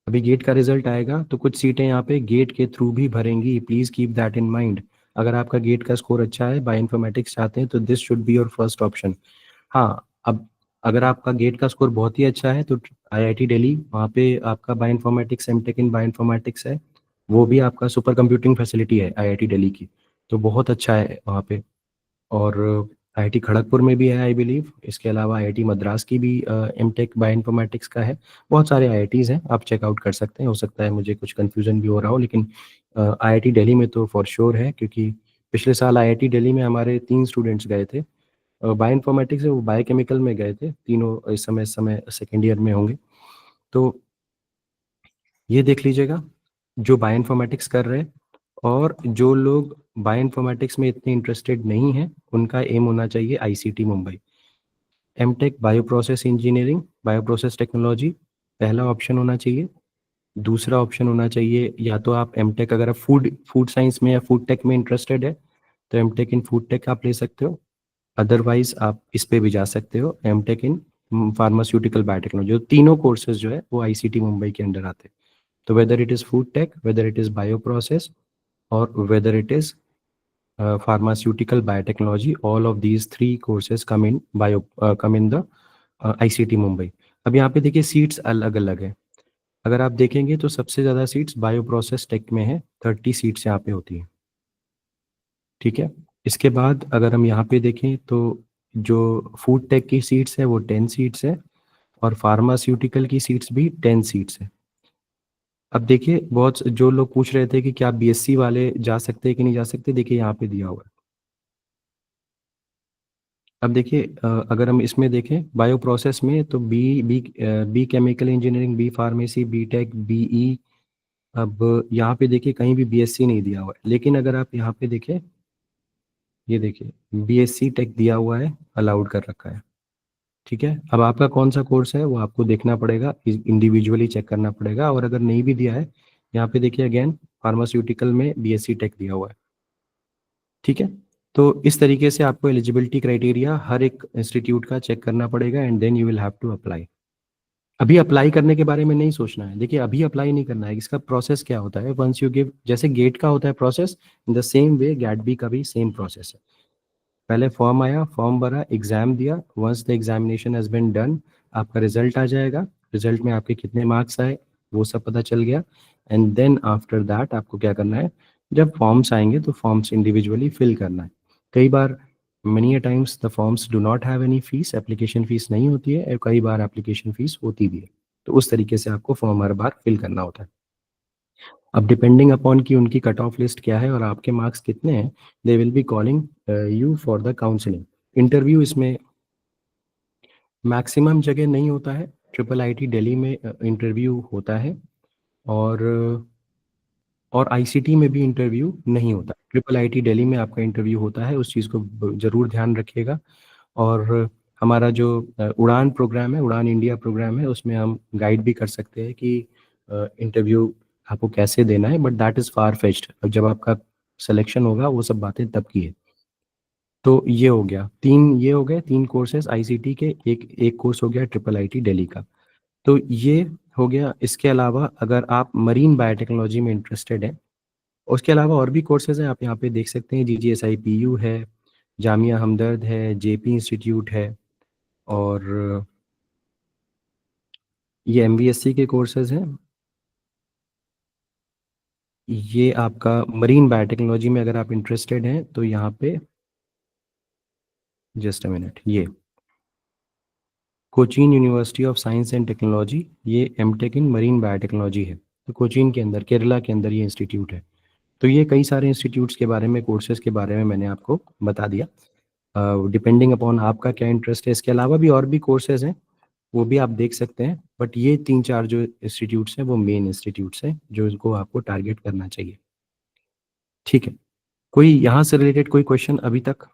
अभी गेट का रिजल्ट आएगा तो कुछ सीटें यहाँ पे गेट के थ्रू भी भरेंगी, please keep that in mind. अगर आपका गेट का स्कोर अच्छा है, बायो इन्फॉर्मेटिक्स चाहते हैं, तो this should be your first option. हाँ, अब अगर आपका गेट का स्कोर बहुत ही अच्छा है तो आईआईटी दिल्ली, वहाँ पे आपका bioinformatics, MTech in bioinformatics है, वो भी आपका सुपर कंप्यूटिंग फैसिलिटी है आईआईटी दिल्ली की, तो बहुत अच्छा है वहाँ पे। और आईआईटी खड़गपुर में भी है आई बिलीव। इसके अलावा आईआईटी मद्रास की भी एमटेक बायो इन्फॉर्मेटिक्स का है। बहुत सारे आईआईटीज़ हैं, आप चेकआउट कर सकते हैं। हो सकता है मुझे कुछ कन्फ्यूजन भी हो रहा हो, लेकिन आईआईटी दिल्ली में तो फॉर श्योर है, क्योंकि पिछले साल आईआईटी दिल्ली में हमारे 3 स्टूडेंट्स गए थे बायो इन्फॉर्मेटिक्स से, वो बायोकेमिकल में गए थे तीनों। इस समय सेकेंड ईयर में होंगे। तो ये देख लीजिएगा, जो बायो इन्फॉर्मेटिक्स कर रहे हैं और जो लोग बायो इन्फॉर्मेटिक्स में इतने इंटरेस्टेड नहीं हैं, उनका एम होना चाहिए ICT Mumbai. MTech bio process engineering, bio process technology पहला ऑप्शन होना चाहिए। दूसरा ऑप्शन होना चाहिए, या तो आप एमटेक, अगर आप फूड फूड साइंस में या फूड टेक में इंटरेस्टेड है तो एमटेक इन फूड टेक आप ले सकते हो। अदरवाइज आप इस पे भी जा सकते हो, एमटेक इन फार्मास्यूटिकल बायोटेक्नोलॉजी। जो तीनों कोर्सेज जो है वो आईसीटी मुंबई के अंडर आते हैं। तो whether it is food tech, whether it is bio process, और whether it is pharmaceutical biotechnology, all of these three courses come in the ICT Mumbai. अब यहाँ पे देखिए सीट्स अलग अलग है। अगर आप देखेंगे तो सबसे ज़्यादा सीट्स बायो प्रोसेस टेक में है, 30 सीट्स यहाँ पे होती हैं। ठीक है, इसके बाद अगर हम यहाँ पे देखें तो जो फूड टेक की सीट्स है वो 10 सीट्स है, और फार्मास्यूटिकल की सीट्स भी 10 सीट्स है। अब देखिए, बहुत जो लोग पूछ रहे थे कि क्या बीएससी वाले जा सकते हैं कि नहीं जा सकते, देखिए यहाँ पे दिया हुआ है। अब देखिए अगर हम इसमें देखें बायो प्रोसेस में, तो B chemical engineering, B pharmacy, BTech, BE. अब यहाँ पे देखिए कहीं भी बीएससी नहीं दिया हुआ है, लेकिन अगर आप यहाँ पे देखें, ये देखिए बीएससी टेक दिया हुआ है, अलाउड कर रखा है। ठीक है, अब आपका कौन सा कोर्स है वो आपको देखना पड़ेगा, इंडिविजुअली चेक करना पड़ेगा। और अगर नहीं भी दिया है, यहाँ पे देखिए अगेन फार्मास्यूटिकल में बीएससी टेक दिया हुआ है। ठीक है, तो इस तरीके से आपको एलिजिबिलिटी क्राइटेरिया हर एक इंस्टीट्यूट का चेक करना पड़ेगा, and then you will have to apply. अभी अप्लाई करने के बारे में नहीं सोचना है, देखिए अभी अप्लाई नहीं करना है। इसका प्रोसेस क्या होता है, वंस यू गिव, जैसे गेट का होता है process, in the same way GAT B का भी सेम प्रोसेस है। पहले फॉर्म आया, फॉर्म भरा, एग्जाम दिया, once the examination has been done, आपका रिजल्ट आ जाएगा। रिजल्ट में आपके कितने मार्क्स आए वो सब पता चल गया। एंड देन आफ्टर दैट आपको क्या करना है, जब फॉर्म्स आएंगे तो फॉर्म्स इंडिविजुअली फिल करना है। कई बार, many a times the forms do not have any fees, application fees नहीं होती है, और कई बार एप्लीकेशन फीस होती भी है। तो उस तरीके से आपको फॉर्म हर बार फिल करना होता है। अब डिपेंडिंग अपॉन कि उनकी कट ऑफ लिस्ट क्या है और आपके मार्क्स कितने हैं, they will be calling you for the counselling. Interview इसमें मैक्सिमम जगह नहीं होता है, ट्रिपल आईटी दिल्ली में इंटरव्यू होता है। और आईसीटी में भी इंटरव्यू नहीं होता, ट्रिपल आईटी दिल्ली में आपका इंटरव्यू होता है, उस चीज़ को ज़रूर ध्यान रखिएगा। और हमारा जो उड़ान प्रोग्राम है, उड़ान इंडिया प्रोग्राम है, उसमें हम गाइड भी कर सकते हैं कि इंटरव्यू आपको कैसे देना है, but that is far fetched. अब जब आपका सिलेक्शन होगा वो सब बातें तब की है। तो ये हो गया, ये हो गए 3 कोर्सेज आईसीटी के, एक एक कोर्स हो गया ट्रिपल आईटी दिल्ली का। तो ये हो गया। इसके अलावा अगर आप मरीन बायोटेक्नोलॉजी में इंटरेस्टेड हैं, उसके अलावा और भी कोर्सेज हैं, आप यहाँ पे देख सकते हैं। जीजीएसआई पीयू है, जामिया हमदर्द है, जेपी इंस्टीट्यूट है, और ये एमवीएससी के कोर्सेज हैं। ये आपका मरीन बायोटेक्नोलॉजी में अगर आप इंटरेस्टेड हैं तो यहाँ पे जस्ट अ मिनट, ये Cochin university of science and technology, ये एमटेक इन मरीन बायोटेक्नोलॉजी है। तो कोचीन के अंदर, केरला के अंदर ये इंस्टीट्यूट है। तो ये कई सारे इंस्टीट्यूट्स के बारे में, कोर्सेज के बारे में मैंने आपको बता दिया। डिपेंडिंग अपॉन आपका क्या इंटरेस्ट है, इसके अलावा भी और भी कोर्सेज हैं, वो भी आप देख सकते हैं, बट ये 3-4 जो इंस्टीट्यूट्स हैं वो मेन इंस्टीट्यूट्स हैं जो इनको आपको टारगेट करना चाहिए। ठीक है। कोई यहाँ से रिलेटेड कोई क्वेश्चन अभी तक,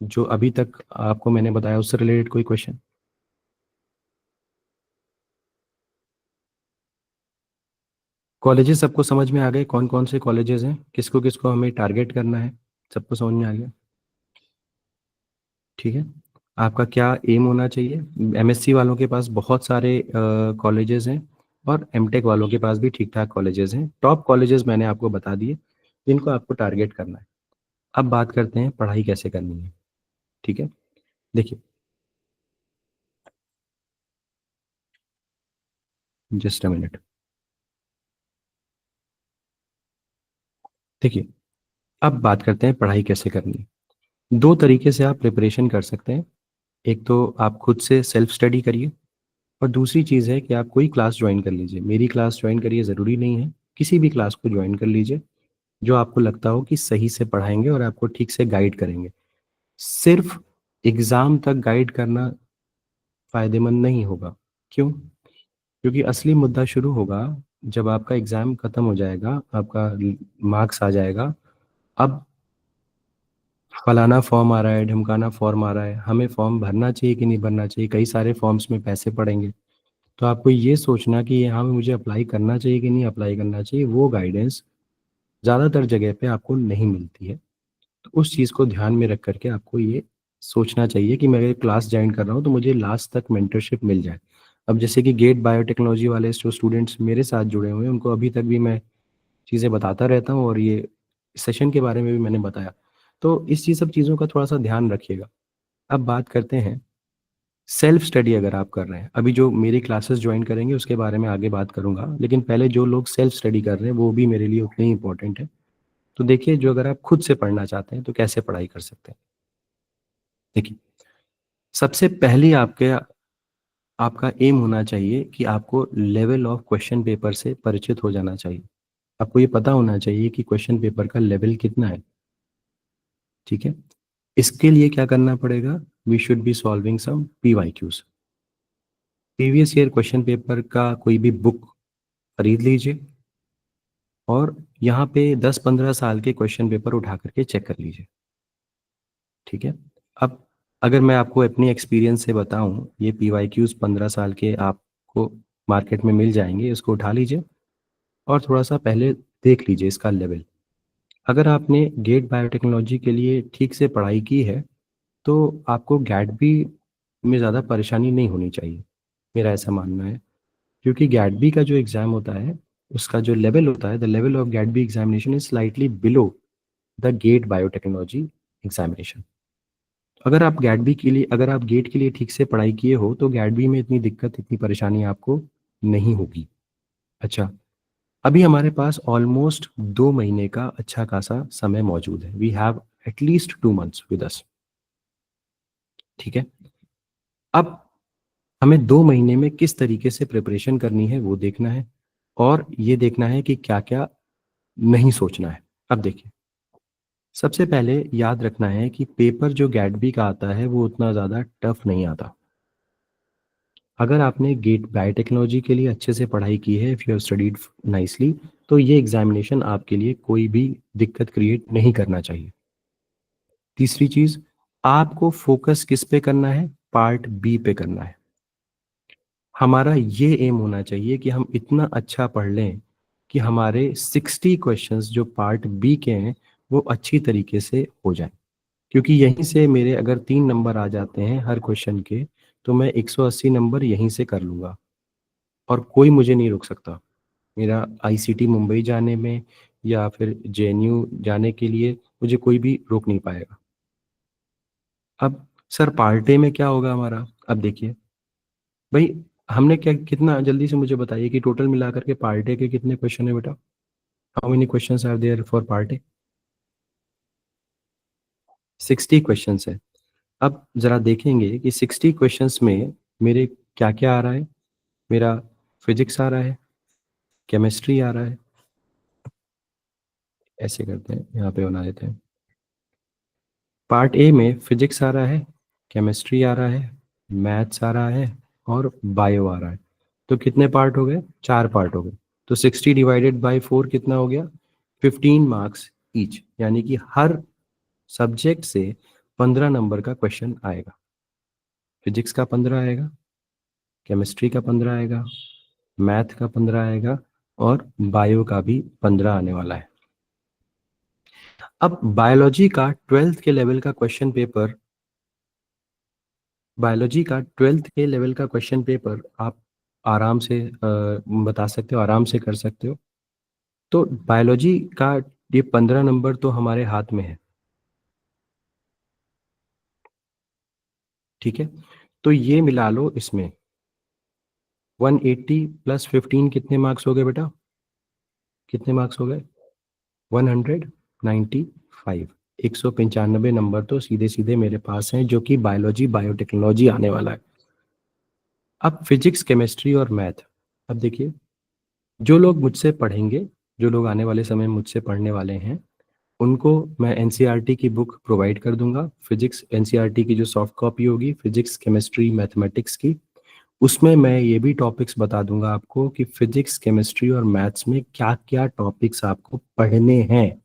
जो अभी तक आपको मैंने बताया उससे रिलेटेड कोई क्वेश्चन? कॉलेजेस सबको समझ में आ गए, कौन कौन से कॉलेजेस हैं, किसको किसको हमें टारगेट करना है, सबको समझ में आ गया? ठीक है। आपका क्या एम होना चाहिए? एमएससी वालों के पास बहुत सारे कॉलेजेस हैं, और एमटेक वालों के पास भी ठीक ठाक कॉलेजेस हैं। टॉप कॉलेजेस मैंने आपको बता दिए जिनको आपको टारगेट करना है। अब बात करते हैं पढ़ाई कैसे करनी है। ठीक है। देखिए, जस्ट अ मिनट। देखिए, अब बात करते हैं पढ़ाई कैसे करनी है। दो तरीके से आप प्रिपरेशन कर सकते हैं। एक तो आप खुद से सेल्फ स्टडी करिए, और दूसरी चीज़ है कि आप कोई क्लास ज्वाइन कर लीजिए। मेरी क्लास ज्वाइन करिए ज़रूरी नहीं है, किसी भी क्लास को ज्वाइन कर लीजिए जो आपको लगता हो कि सही से पढ़ाएंगे और आपको ठीक से गाइड करेंगे। सिर्फ एग्ज़ाम तक गाइड करना फ़ायदेमंद नहीं होगा। क्यों? क्योंकि असली मुद्दा शुरू होगा जब आपका एग्ज़ाम ख़त्म हो जाएगा, आपका मार्क्स आ जाएगा। अब फलाना फॉर्म आ रहा है, ढिमकाना फॉर्म आ रहा है, हमें फॉर्म भरना चाहिए कि नहीं भरना चाहिए, कई सारे फॉर्म्स में पैसे पड़ेंगे। तो आपको ये सोचना कि यहाँ पे मुझे अप्लाई करना चाहिए कि नहीं अप्लाई करना चाहिए, वो गाइडेंस ज़्यादातर जगह पे आपको नहीं मिलती है। तो उस चीज़ को ध्यान में रख करके आपको ये सोचना चाहिए कि मैं अगर क्लास ज्वाइन कर रहा हूँ तो मुझे लास्ट तक मेंटरशिप मिल जाए। अब जैसे कि गेट बायोटेक्नोलॉजी वाले जो स्टूडेंट्स मेरे साथ जुड़े हुए हैं, उनको अभी तक भी मैं चीज़ें बताता रहता हूँ, और ये सेशन के बारे में भी मैंने बताया। तो इस चीज़ सब चीज़ों का थोड़ा सा ध्यान रखिएगा। अब बात करते हैं सेल्फ स्टडी। अगर आप कर रहे हैं, अभी जो मेरी क्लासेस ज्वाइन करेंगे उसके बारे में आगे बात करूंगा, लेकिन पहले जो लोग सेल्फ स्टडी कर रहे हैं वो भी मेरे लिए उतने ही इंपॉर्टेंट है। तो देखिए, जो अगर आप खुद से पढ़ना चाहते हैं तो कैसे पढ़ाई कर सकते हैं। देखिए, सबसे पहले आपके आपका एम होना चाहिए कि आपको लेवल ऑफ क्वेश्चन पेपर से परिचित हो जाना चाहिए। आपको ये पता होना चाहिए कि क्वेश्चन पेपर का लेवल कितना है। ठीक है। इसके लिए क्या करना पड़ेगा? We should be solving some PYQs. Previous year question paper का कोई भी बुक खरीद लीजिए, और यहाँ पे 10-15 साल के क्वेश्चन पेपर उठा करके चेक कर लीजिए। ठीक है। अब अगर मैं आपको अपनी एक्सपीरियंस से बताऊं, ये पीवाईक्यूज 15 साल के आपको मार्केट में मिल जाएंगे, इसको उठा लीजिए और थोड़ा सा पहले देख लीजिए इसका लेवल। अगर आपने गेट बायोटेक्नोलॉजी के लिए ठीक से पढ़ाई की है तो आपको गैट बी में ज़्यादा परेशानी नहीं होनी चाहिए, मेरा ऐसा मानना है। क्योंकि गैट बी का जो एग्ज़ाम होता है, उसका जो लेवल होता है, the level of GAT B examination is slightly below the GATE biotechnology examination. अगर आप गेट के लिए ठीक से पढ़ाई किए हो तो गैट बी में इतनी दिक्कत, इतनी परेशानी आपको नहीं होगी। अच्छा, अभी हमारे पास ऑलमोस्ट 2 महीने का अच्छा खासा समय मौजूद है। We have at least 2 months with us. ठीक है। अब हमें 2 महीने में किस तरीके से प्रिपरेशन करनी है वो देखना है, और ये देखना है कि क्या क्या नहीं सोचना है। अब देखिए, सबसे पहले याद रखना है कि पेपर जो गैट बी का आता है वो उतना ज़्यादा टफ नहीं आता। अगर आपने गेट बायोटेक्नोलॉजी के लिए अच्छे से पढ़ाई की है, if you have studied nicely, तो ये एग्जामिनेशन आपके लिए कोई भी दिक्कत क्रिएट नहीं करना चाहिए। तीसरी चीज़, आपको फोकस किस पे करना है? पार्ट बी पे करना है। हमारा ये एम होना चाहिए कि हम इतना अच्छा पढ़ लें कि हमारे 60 क्वेश्चंस जो पार्ट बी के हैं वो अच्छी तरीके से हो जाए। क्योंकि यहीं से मेरे अगर 3 नंबर आ जाते हैं हर क्वेश्चन के, तो मैं 180 नंबर यहीं से कर लूँगा, और कोई मुझे नहीं रोक सकता। मेरा आईसीटी मुंबई जाने में या फिर जेएनयू जाने के लिए मुझे कोई भी रोक नहीं पाएगा। अब सर पार्ट ए में क्या होगा हमारा? अब देखिए भाई, हमने क्या, कितना जल्दी से मुझे बताइए कि टोटल मिला करके पार्ट ए के कितने क्वेश्चन है बेटा? How many questions are there for part A? 60 questions है। अब ज़रा देखेंगे कि 60 क्वेश्चंस में मेरे क्या-क्या आ रहा है। मेरा फिज़िक्स आ रहा है, केमिस्ट्री आ रहा है, ऐसे करते हैं, यहाँ पे बना देते हैं। पार्ट ए में फिज़िक्स आ रहा है, केमिस्ट्री आ रहा है, मैथ्स आ रहा है और बायो आ रहा है। तो कितने पार्ट हो गए? 4 पार्ट हो गए। तो 60 डिवाइडेड बाय 4 कितना हो गया? 15 मार्क्स ईच, यानी कि हर सब्जेक्ट से 15 नंबर का क्वेश्चन आएगा। फिजिक्स का 15 आएगा, केमिस्ट्री का 15 आएगा, मैथ का 15 आएगा और बायो का भी 15 आने वाला है। अब बायोलॉजी का 12th के लेवल का क्वेश्चन पेपर, आप आराम से बता सकते हो, आराम से कर सकते हो। तो बायोलॉजी का ये 15 नंबर तो हमारे हाथ में है, ठीक है। तो ये मिला लो इसमें, 180 प्लस 15 कितने मार्क्स हो गए बेटा? कितने मार्क्स हो गए? 195। 195 नंबर तो सीधे सीधे मेरे पास हैं, जो कि बायोलॉजी बायोटेक्नोलॉजी आने वाला है। अब फिजिक्स केमिस्ट्री और मैथ, अब देखिए, जो लोग मुझसे पढ़ेंगे, जो लोग आने वाले समय में मुझसे पढ़ने वाले हैं, उनको मैं एनसीईआरटी की बुक प्रोवाइड कर दूंगा। फिजिक्स एनसीईआरटी की जो सॉफ्ट कॉपी होगी फिजिक्स केमिस्ट्री मैथमेटिक्स की, उसमें मैं ये भी टॉपिक्स बता दूंगा आपको कि फिजिक्स केमिस्ट्री और मैथ्स में क्या क्या टॉपिक्स आपको पढ़ने हैं।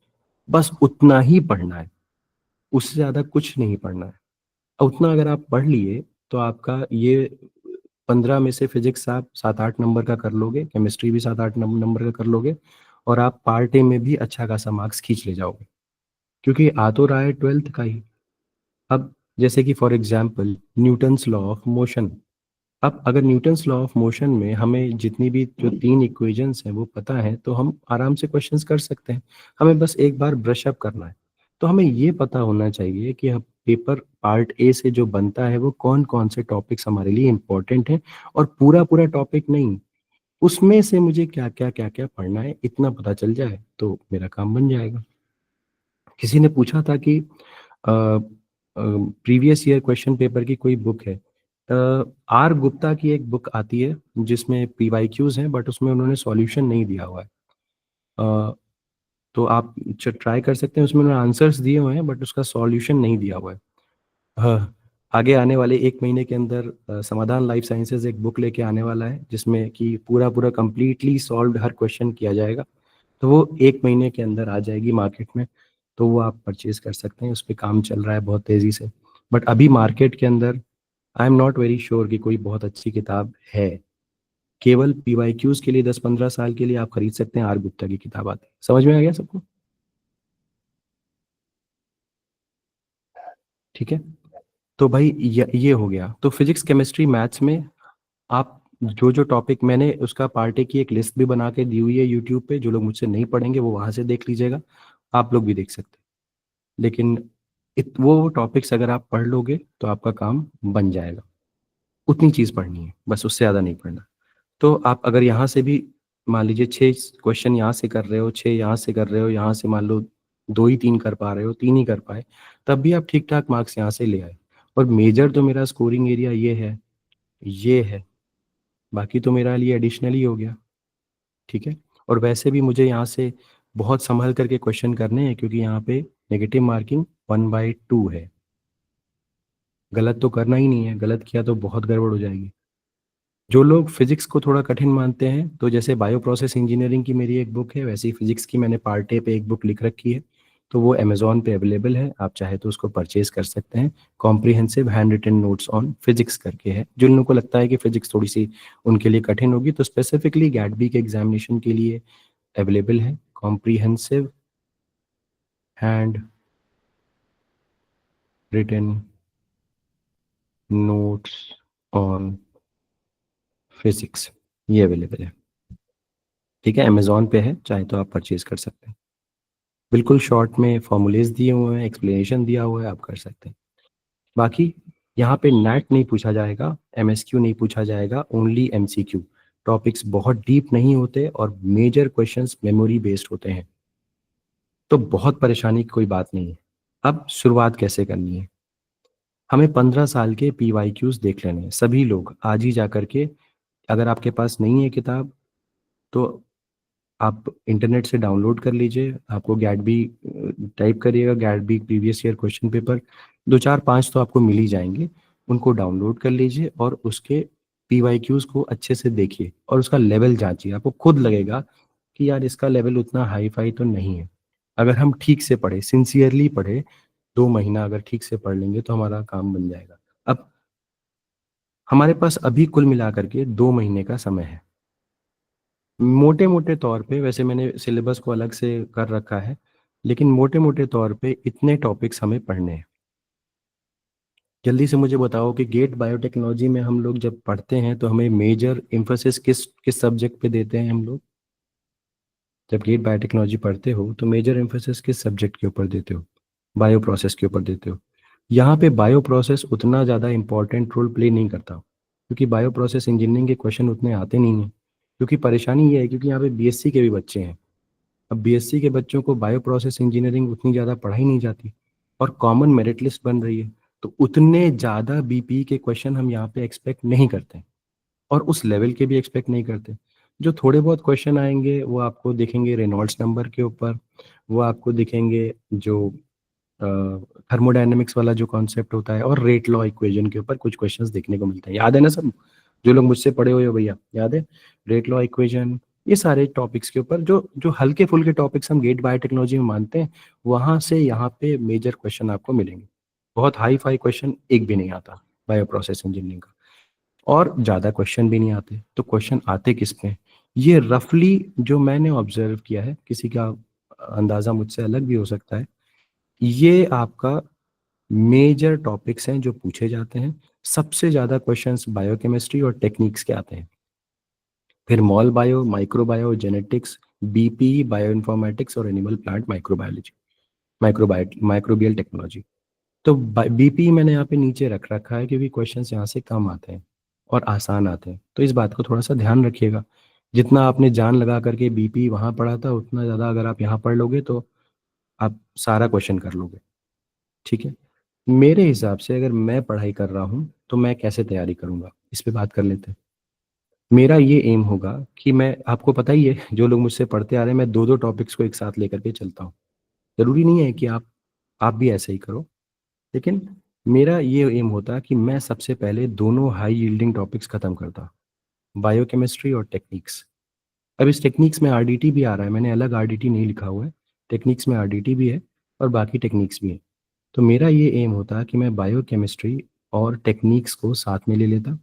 बस उतना ही पढ़ना है, उससे ज़्यादा कुछ नहीं पढ़ना है। और उतना अगर आप पढ़ लिए तो आपका ये 15 में से फिजिक्स आप 7-8 नंबर का कर लोगे, केमिस्ट्री भी 7-8 नंबर का कर लोगे, और आप पार्ट ए में भी अच्छा खासा मार्क्स खींच ले जाओगे, क्योंकि आ तो रहा है 12th का ही। अब जैसे कि for example Newton's law of motion, अब अगर न्यूटन्स लॉ ऑफ मोशन में हमें जितनी भी जो 3 इक्वेशंस हैं वो पता है, तो हम आराम से क्वेश्चंस कर सकते हैं। हमें बस एक बार ब्रश अप करना है। तो हमें ये पता होना चाहिए कि हम पेपर पार्ट ए से जो बनता है वो कौन कौन से टॉपिक्स हमारे लिए इंपॉर्टेंट हैं, और पूरा पूरा टॉपिक नहीं, उसमें से मुझे क्या क्या पढ़ना है, इतना पता चल जाए तो मेरा काम बन जाएगा। किसी ने पूछा था कि प्रीवियस ईयर क्वेश्चन पेपर की कोई बुक है? आर गुप्ता की एक बुक आती है जिसमें पीवाईक्यूज हैं, बट उसमें उन्होंने सॉल्यूशन नहीं दिया हुआ है। अ, तो आप ट्राई कर सकते हैं, उसमें उन्होंने आंसर्स दिए हुए हैं बट उसका सॉल्यूशन नहीं दिया हुआ है। हाँ, आगे आने वाले 1 महीने के अंदर समाधान लाइफ साइंसेज एक बुक लेके आने वाला है, जिसमें कि पूरा पूरा कंप्लीटली सॉल्व्ड हर क्वेश्चन किया जाएगा। तो वो 1 महीने के अंदर आ जाएगी मार्केट में, तो वो आप परचेज कर सकते हैं। उस पर काम चल रहा है बहुत तेज़ी से। बट अभी मार्केट के अंदर आई एम नॉट वेरी श्योर कि कोई बहुत अच्छी किताब है। केवल पीवाईक्यूज के लिए 10-15 साल के लिए आप खरीद सकते हैं, आर गुप्ता की किताब आती है। समझ में आ गया सबको? ठीक है। तो भाई ये हो गया। तो फिजिक्स केमिस्ट्री मैथ्स में आप जो जो टॉपिक, मैंने उसका पार्ट ए की एक लिस्ट भी बना के दी हुई है यूट्यूब पे, जो लोग मुझसे नहीं पढ़ेंगे वो वहां से देख लीजिएगा। आप लोग भी देख सकते हैं। लेकिन वो टॉपिक्स अगर आप पढ़ लोगे तो आपका काम बन जाएगा। उतनी चीज़ पढ़नी है, बस उससे ज़्यादा नहीं पढ़ना। तो आप अगर यहाँ से भी मान लीजिए 6 क्वेश्चन यहाँ से कर रहे हो, 6 यहाँ से कर रहे हो, यहाँ से मान लो 2 ही 3 कर पा रहे हो, 3 ही कर पाए, तब भी आप ठीक ठाक मार्क्स यहाँ से ले आए। और मेजर तो मेरा स्कोरिंग एरिया ये है, बाकी तो मेरा लिए एडिशनल ही हो गया। ठीक है। और वैसे भी मुझे यहाँ से बहुत संभल करके क्वेश्चन करने हैं, क्योंकि यहाँ पे नेगेटिव मार्किंग 1/2 है। गलत तो करना ही नहीं है, गलत किया तो बहुत गड़बड़ हो जाएगी। जो लोग फिजिक्स को थोड़ा कठिन मानते हैं, तो जैसे बायो प्रोसेस इंजीनियरिंग की मेरी एक बुक है, वैसे ही फिजिक्स की मैंने पार्ट ए पे एक बुक लिख रखी है। तो वो अमेजोन पे अवेलेबल है, आप चाहे तो उसको परचेज कर सकते हैं। Comprehensive handwritten notes on physics करके है। जिन लोगों को लगता है कि फिजिक्स थोड़ी सी उनके लिए कठिन होगी, तो स्पेसिफिकली गैटबी के एग्जामिनेशन के लिए अवेलेबल है comprehensive handwritten notes on physics, ये अवेलेबल है। ठीक है, अमेजोन पे है, चाहे तो आप परचेज कर सकते हैं। बिल्कुल शॉर्ट में फॉर्मूलेज दिए हुए हैं, एक्सप्लेनेशन दिया हुआ है, आप कर सकते हैं। बाकी यहाँ पे नेट नहीं पूछा जाएगा, एमएसक्यू नहीं पूछा जाएगा, ओनली एमसीक्यू। टॉपिक्स बहुत डीप नहीं होते और मेजर क्वेश्चंस मेमोरी बेस्ड होते हैं, तो बहुत परेशानी की कोई बात नहीं है। अब शुरुआत कैसे करनी है? हमें 15 साल के पीवाईक्यूज देख लेने हैं सभी लोग आज ही जा करके। अगर आपके पास नहीं है किताब तो आप इंटरनेट से डाउनलोड कर लीजिए। आपको गैट बी टाइप करिएगा, GAT B previous year question paper, दो चार पांच तो आपको मिल ही जाएंगे। उनको डाउनलोड कर लीजिए और उसके पीवाईक्यूज को अच्छे से देखिए और उसका लेवल जांचिए। आपको खुद लगेगा कि यार इसका लेवल उतना हाई फाई तो नहीं है। अगर हम ठीक से पढ़े, सिंसियरली पढ़े, 2 महीना अगर ठीक से पढ़ लेंगे तो हमारा काम बन जाएगा। अब हमारे पास अभी कुल मिलाकर के 2 महीने का समय है। मोटे मोटे तौर पे, वैसे मैंने सिलेबस को अलग से कर रखा है, लेकिन मोटे मोटे तौर पे इतने टॉपिक्स हमें पढ़ने हैं। जल्दी से मुझे बताओ कि गेट बायोटेक्नोलॉजी में हम लोग जब पढ़ते हैं तो हमें मेजर इम्फोसिस किस किस सब्जेक्ट पे देते हैं हम लोग? जब गेट बायोटेक्नोलॉजी पढ़ते हो तो मेजर एम्फोसिस किस सब्जेक्ट के ऊपर देते हो? बायो प्रोसेस के ऊपर देते हो। यहाँ पे बायो प्रोसेस उतना ज़्यादा इंपॉर्टेंट रोल प्ले नहीं करता, क्योंकि बायो प्रोसेस इंजीनियरिंग के क्वेश्चन उतने आते नहीं हैं। क्योंकि परेशानी ये है, क्योंकि यहाँ पे बीएससी के भी बच्चे हैं। अब बीएससी के बच्चों को बायो प्रोसेस इंजीनियरिंग उतनी ज़्यादा पढ़ाई नहीं जाती और कॉमन मेरिट लिस्ट बन रही है। तो उतने ज़्यादा बीपी के क्वेश्चन हम यहाँ पे एक्सपेक्ट नहीं करते और उस लेवल के भी एक्सपेक्ट नहीं करते। जो थोड़े बहुत क्वेश्चन आएंगे वो आपको दिखेंगे रेनॉल्ड्स नंबर के ऊपर, वो आपको दिखेंगे जो थर्मोडायनेमिक्स वाला जो कॉन्सेप्ट होता है, और रेट लॉ इक्वेशन के ऊपर कुछ क्वेश्चंस देखने को मिलते हैं। याद है ना सब? जो लोग मुझसे पढ़े हुए हो भैया, याद है? रेट लॉ इक्वेशन, ये सारे टॉपिक्स के ऊपर जो जो हल्के फुल्के टॉपिक्स हम गेट बायोटेक्नोलॉजी में मानते हैं, वहां से यहाँ पे मेजर क्वेश्चन आपको मिलेंगे। बहुत हाई फाई क्वेश्चन एक भी नहीं आता बायो प्रोसेस इंजीनियरिंग का, और ज़्यादा क्वेश्चन भी नहीं आते। तो क्वेश्चन आते किस पे? ये रफली जो मैंने ऑब्जर्व किया है, किसी का अंदाज़ा मुझसे अलग भी हो सकता है, ये आपका मेजर टॉपिक्स हैं जो पूछे जाते हैं। सबसे ज़्यादा क्वेश्चंस बायोकेमिस्ट्री और टेक्निक्स के आते हैं, फिर mol bio, microbio, genetics, BP, bioinformatics और animal plant microbiology, microbial technology. तो बीपी मैंने यहाँ पे नीचे रख रखा है क्योंकि क्वेश्चंस यहाँ से कम आते हैं और आसान आते हैं। तो इस बात को थोड़ा सा ध्यान रखिएगा। जितना आपने जान लगा करके बीपी वहाँ पढ़ा था, उतना ज़्यादा अगर आप यहाँ पढ़ लोगे तो आप सारा क्वेश्चन कर लोगे। ठीक है? मेरे हिसाब से अगर मैं पढ़ाई कर रहा हूँ तो मैं कैसे तैयारी करूँगा, इस पे बात कर लेते हैं। मेरा ये एम होगा कि मैं, आपको पता ही है जो लोग मुझसे पढ़ते आ रहे हैं, मैं दो दो टॉपिक्स को एक साथ लेकर के चलता हूँ। ज़रूरी नहीं है कि आप भी ऐसे ही करो, लेकिन मेरा ये एम होता कि मैं सबसे पहले दोनों हाई यील्डिंग टॉपिक्स खत्म करता, बायोकेमिस्ट्री और टेक्निक्स। अब इस टेक्निक्स में आरडीटी भी आ रहा है, मैंने अलग आरडीटी नहीं लिखा हुआ है। टेक्निक्स में आरडीटी भी है और बाकी टेक्निक्स भी है। तो मेरा ये एम होता कि मैं बायोकेमिस्ट्री और टेक्निक्स को साथ में ले लेता,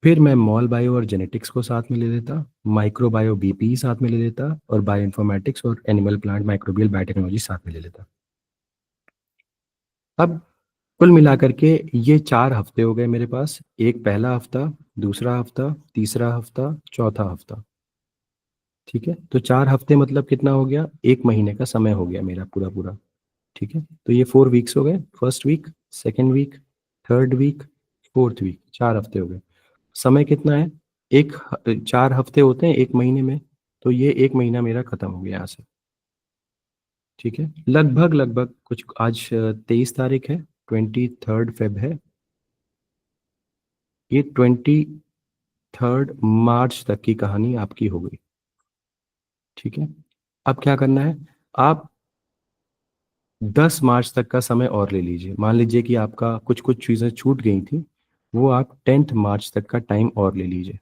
फिर मैं मॉल बायो और जेनेटिक्स को साथ में ले लेता, माइक्रो बायो बीपी साथ में ले लेता, और बायो इन्फॉर्मेटिक्स और एनिमल प्लांट माइक्रोबियल बायोटेक्नोलॉजी साथ में ले लेता। अब कुल मिलाकर के ये 4 हफ्ते हो गए मेरे पास। एक पहला हफ्ता, दूसरा हफ्ता, तीसरा हफ्ता, चौथा हफ्ता। ठीक है? तो 4 हफ्ते मतलब कितना हो गया? 1 महीने का समय हो गया मेरा पूरा पूरा। ठीक है? तो ये 4 वीक्स हो गए, first week, second week, third week, fourth week, 4 हफ्ते हो गए। समय कितना है? 4 हफ्ते होते हैं 1 महीने में, तो ये 1 महीना मेरा खत्म हो गया यहाँ से। ठीक है? लगभग लगभग कुछ, आज 23 तारीख है, 23 फेब है, ये 23 मार्च तक की कहानी आपकी हो गई। ठीक है? अब क्या करना है? आप 10 मार्च तक का समय और ले लीजिए। मान लीजिए कि आपका कुछ कुछ चीज़ें छूट गई थी, वो आप 10 मार्च तक का टाइम और ले लीजिए।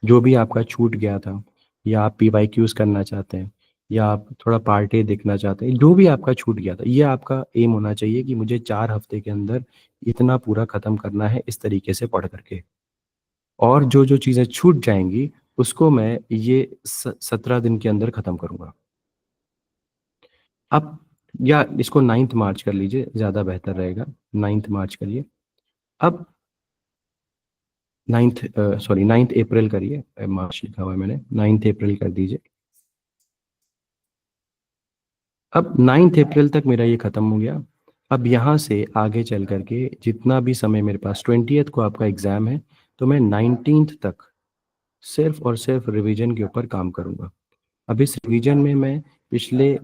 जो भी आपका छूट गया था, या आप पीवाईक्यूज करना चाहते हैं, या आप थोड़ा पार्टे देखना चाहते हैं, जो भी आपका छूट गया था, ये आपका एम होना चाहिए कि मुझे 4 हफ्ते के अंदर इतना पूरा खत्म करना है इस तरीके से पढ़ करके। और जो जो चीज़ें छूट जाएंगी उसको मैं ये 17 दिन के अंदर खत्म करूंगा। अब, या इसको 9 मार्च कर लीजिए, ज़्यादा बेहतर रहेगा। 9 मार्च करिए। अब 9 अप्रैल करिए, मार्च लिखा हुआ है मैंने, 9 अप्रैल कर दीजिए। अब 9 अप्रैल तक मेरा ये खत्म हो गया। अब यहाँ से आगे चल करके जितना भी समय मेरे पास, 20th को आपका एग्ज़ाम है, तो मैं 19th तक सिर्फ और सिर्फ रिवीजन के ऊपर काम करूँगा। अब इस रिवीजन में मैं पिछले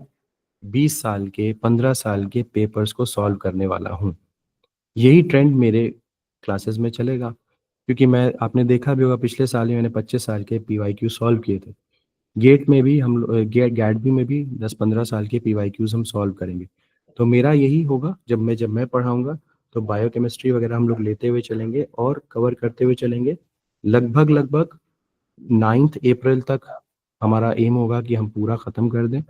20 साल के, 15 साल के पेपर्स को सॉल्व करने वाला हूँ। यही ट्रेंड मेरे क्लासेस में चलेगा, क्योंकि मैं आपने देखा भी होगा पिछले साल ही मैंने 25 साल के पीवाईक्यू सॉल्व किए थे। गेट में भी हम गैट भी में भी 10-15 साल के पीवाईक्यूज हम सॉल्व करेंगे। तो मेरा यही होगा, जब मैं पढ़ाऊंगा तो बायोकेमिस्ट्री वगैरह हम लोग लेते हुए चलेंगे और कवर करते हुए चलेंगे। लगभग लगभग 9 अप्रैल तक हमारा एम होगा कि हम पूरा ख़त्म कर दें,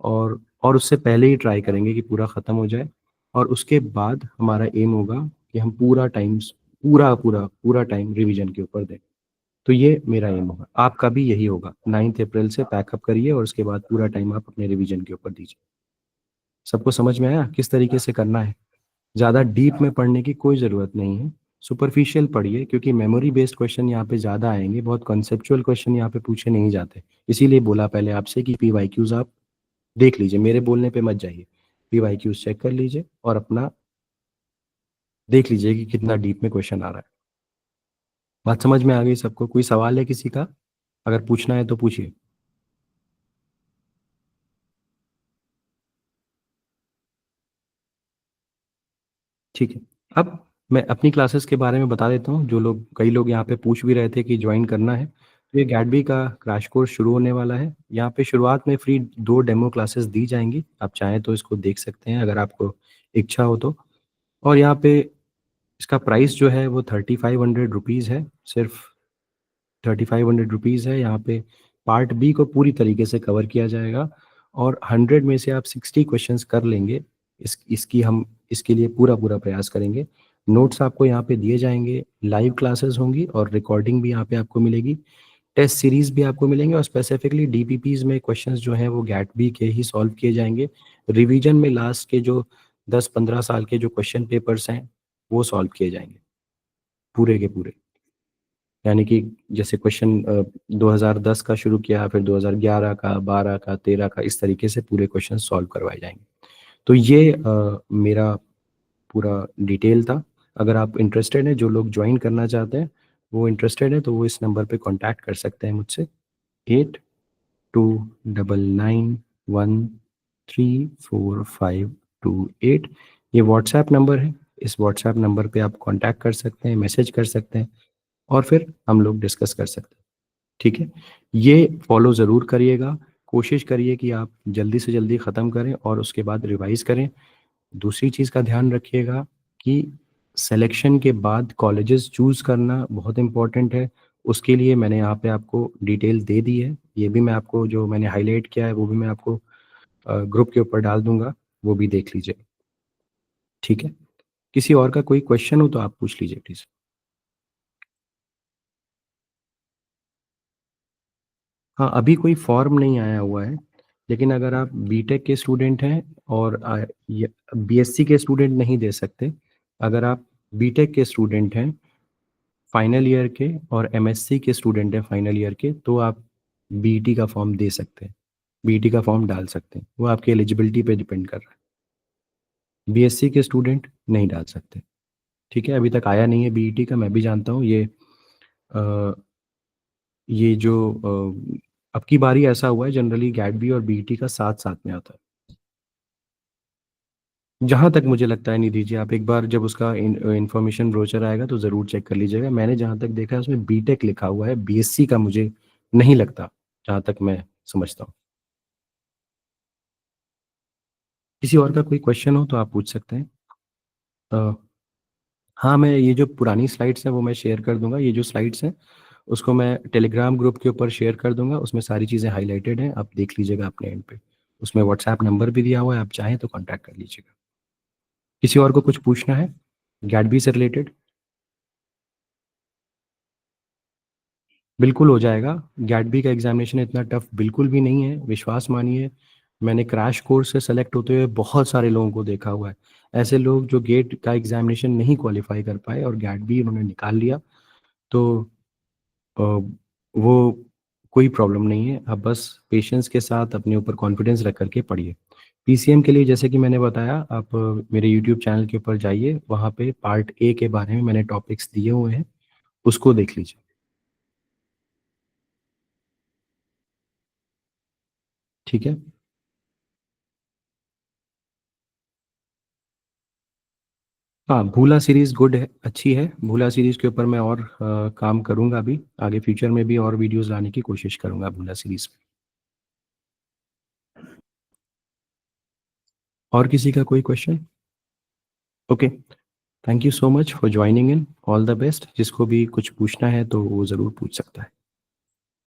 और उससे पहले ही ट्राई करेंगे कि पूरा ख़त्म हो जाए। और उसके बाद हमारा एम होगा कि हम पूरा पूरा पूरा टाइम रिवीजन के ऊपर दें। तो ये मेरा एम होगा, आपका भी यही होगा। 9 अप्रैल से पैकअप करिए और उसके बाद पूरा टाइम आप अपने रिवीजन के ऊपर दीजिए। सबको समझ में आया किस तरीके से करना है? ज़्यादा डीप में पढ़ने की कोई ज़रूरत नहीं है। सुपरफिशियल पढ़िए, क्योंकि मेमोरी बेस्ड क्वेश्चन यहाँ पे ज़्यादा आएंगे, बहुत कॉन्सेप्चुअल क्वेश्चन यहाँ पे पूछे नहीं जाते। इसीलिए बोला पहले आपसे कि पीवाईक्यूज आप देख लीजिए, मेरे बोलने पे मत जाइए। पीवाईक्यूज चेक कर लीजिए और अपना देख लीजिए कि कितना डीप में क्वेश्चन आ रहा है। बात समझ में आ गई सबको? कोई सवाल है किसी का? अगर पूछना है तो पूछिए। ठीक है। अब मैं अपनी क्लासेस के बारे में बता देता हूँ। जो लोग कई लोग यहाँ पे पूछ भी रहे थे कि ज्वाइन करना है, तो ये गैडबी का क्रैश कोर्स शुरू होने वाला है। यहाँ पे शुरुआत में फ्री 2 डेमो क्लासेस दी जाएंगी, आप चाहें तो इसको देख सकते हैं अगर आपको इच्छा हो तो। और यहाँ पे इसका प्राइस जो है वो 3500 रुपीज़ है, सिर्फ 3500 रुपीज़ है। यहाँ पे पार्ट बी को पूरी तरीके से कवर किया जाएगा, और 100 में से आप 60 क्वेश्चंस कर लेंगे। हम इसके लिए पूरा पूरा प्रयास करेंगे। नोट्स आपको यहाँ पे दिए जाएंगे, लाइव क्लासेस होंगी और रिकॉर्डिंग भी यहाँ पे आपको मिलेगी। टेस्ट सीरीज भी आपको मिलेंगे, और स्पेसिफिकली डीपीपीज में क्वेश्चंस जो हैं वो गैट बी के ही सॉल्व किए जाएंगे। रिवीजन में लास्ट के जो 10-15 साल के जो क्वेश्चन पेपर्स हैं वो सॉल्व किए जाएंगे पूरे के पूरे। यानी कि जैसे क्वेश्चन 2010 का शुरू किया, फिर 2011 का, 12 का, 13 का, इस तरीके से पूरे क्वेश्चन सॉल्व करवाए जाएंगे। तो ये मेरा पूरा डिटेल था। अगर आप इंटरेस्टेड हैं, जो लोग ज्वाइन करना चाहते हैं वो इंटरेस्टेड है, तो वो इस नंबर पे कांटेक्ट कर सकते हैं मुझसे। 8299134528। ये व्हाट्सएप नंबर है। इस व्हाट्सएप नंबर पे आप कांटेक्ट कर सकते हैं, मैसेज कर सकते हैं, और फिर हम लोग डिस्कस कर सकते हैं। ठीक है। ये फॉलो ज़रूर करिएगा। कोशिश करिए कि आप जल्दी से जल्दी ख़त्म करें और उसके बाद रिवाइज करें। दूसरी चीज़ का ध्यान रखिएगा कि सिलेक्शन के बाद कॉलेजेस चूज़ करना बहुत इम्पोर्टेंट है। उसके लिए मैंने यहाँ पे आपको डिटेल दे दी है। ये भी मैं आपको, जो मैंने हाईलाइट किया है वो भी मैं आपको ग्रुप के ऊपर डाल दूंगा, वो भी देख लीजिए। ठीक है। किसी और का कोई क्वेश्चन हो तो आप पूछ लीजिए प्लीज़। हाँ, अभी कोई फॉर्म नहीं आया हुआ है, लेकिन अगर आप बीटेक के स्टूडेंट हैं और बीएससी के स्टूडेंट नहीं दे सकते, अगर आप बीटेक के स्टूडेंट हैं फाइनल ईयर के, और एमएससी के स्टूडेंट हैं फाइनल ईयर के, तो आप बीईटी का फॉर्म दे सकते हैं, बीईटी का फॉर्म डाल सकते हैं। वो आपकी एलिजिबिलिटी पे डिपेंड कर रहा है। बीएससी के स्टूडेंट नहीं डाल सकते। ठीक है, अभी तक आया नहीं है बीईटी का, मैं भी जानता हूँ। ये जो अब की बारी ऐसा हुआ है, जनरली गैट बी और बीईटी का साथ साथ में आता है। जहाँ तक मुझे लगता है, निधि जी, आप एक बार जब उसका इंफॉर्मेशन ब्रोचर आएगा तो ज़रूर चेक कर लीजिएगा। मैंने जहाँ तक देखा है उसमें बीटेक लिखा हुआ है, बीएससी का मुझे नहीं लगता, जहाँ तक मैं समझता हूँ। किसी और का कोई क्वेश्चन हो तो आप पूछ सकते हैं। अ, हाँ, मैं ये जो पुरानी स्लाइड्स हैं वो मैं शेयर कर दूंगा। ये जो स्लाइड्स हैं उसको मैं टेलीग्राम ग्रुप के ऊपर शेयर कर दूंगा। उसमें सारी चीज़ें हाईलाइटेड हैं, आप देख लीजिएगा अपने एंड पे। उसमें व्हाट्सएप नंबर भी दिया हुआ है, आप चाहें तो कांटेक्ट कर लीजिएगा। किसी और को कुछ पूछना है गैट बी से रिलेटेड? बिल्कुल हो जाएगा। गैट बी का एग्जामिनेशन इतना टफ बिल्कुल भी नहीं है, विश्वास मानिए। मैंने क्रैश कोर्स से सेलेक्ट होते हुए बहुत सारे लोगों को देखा हुआ है। ऐसे लोग जो गेट का एग्जामिनेशन नहीं क्वालिफाई कर पाए और गैट बी उन्होंने निकाल लिया। तो अ, वो कोई प्रॉब्लम नहीं है। आप बस पेशेंस के साथ अपने ऊपर कॉन्फिडेंस रख करके पढ़िए। पीसीएम के लिए जैसे कि मैंने बताया, आप मेरे यूट्यूब चैनल के ऊपर जाइए, वहाँ पे पार्ट ए के बारे में मैंने टॉपिक्स दिए हुए हैं, उसको देख लीजिए। ठीक है। हाँ, भूला सीरीज़ गुड है, अच्छी है। भूला सीरीज़ के ऊपर मैं और काम करूँगा अभी, आगे फ्यूचर में भी और वीडियोज़ लाने की कोशिश करूँगा भूला सीरीज़ पे। और किसी का कोई question? Okay, thank you so much for joining in, all the best. जिसको भी कुछ पूछना है तो वो ज़रूर पूछ सकता है।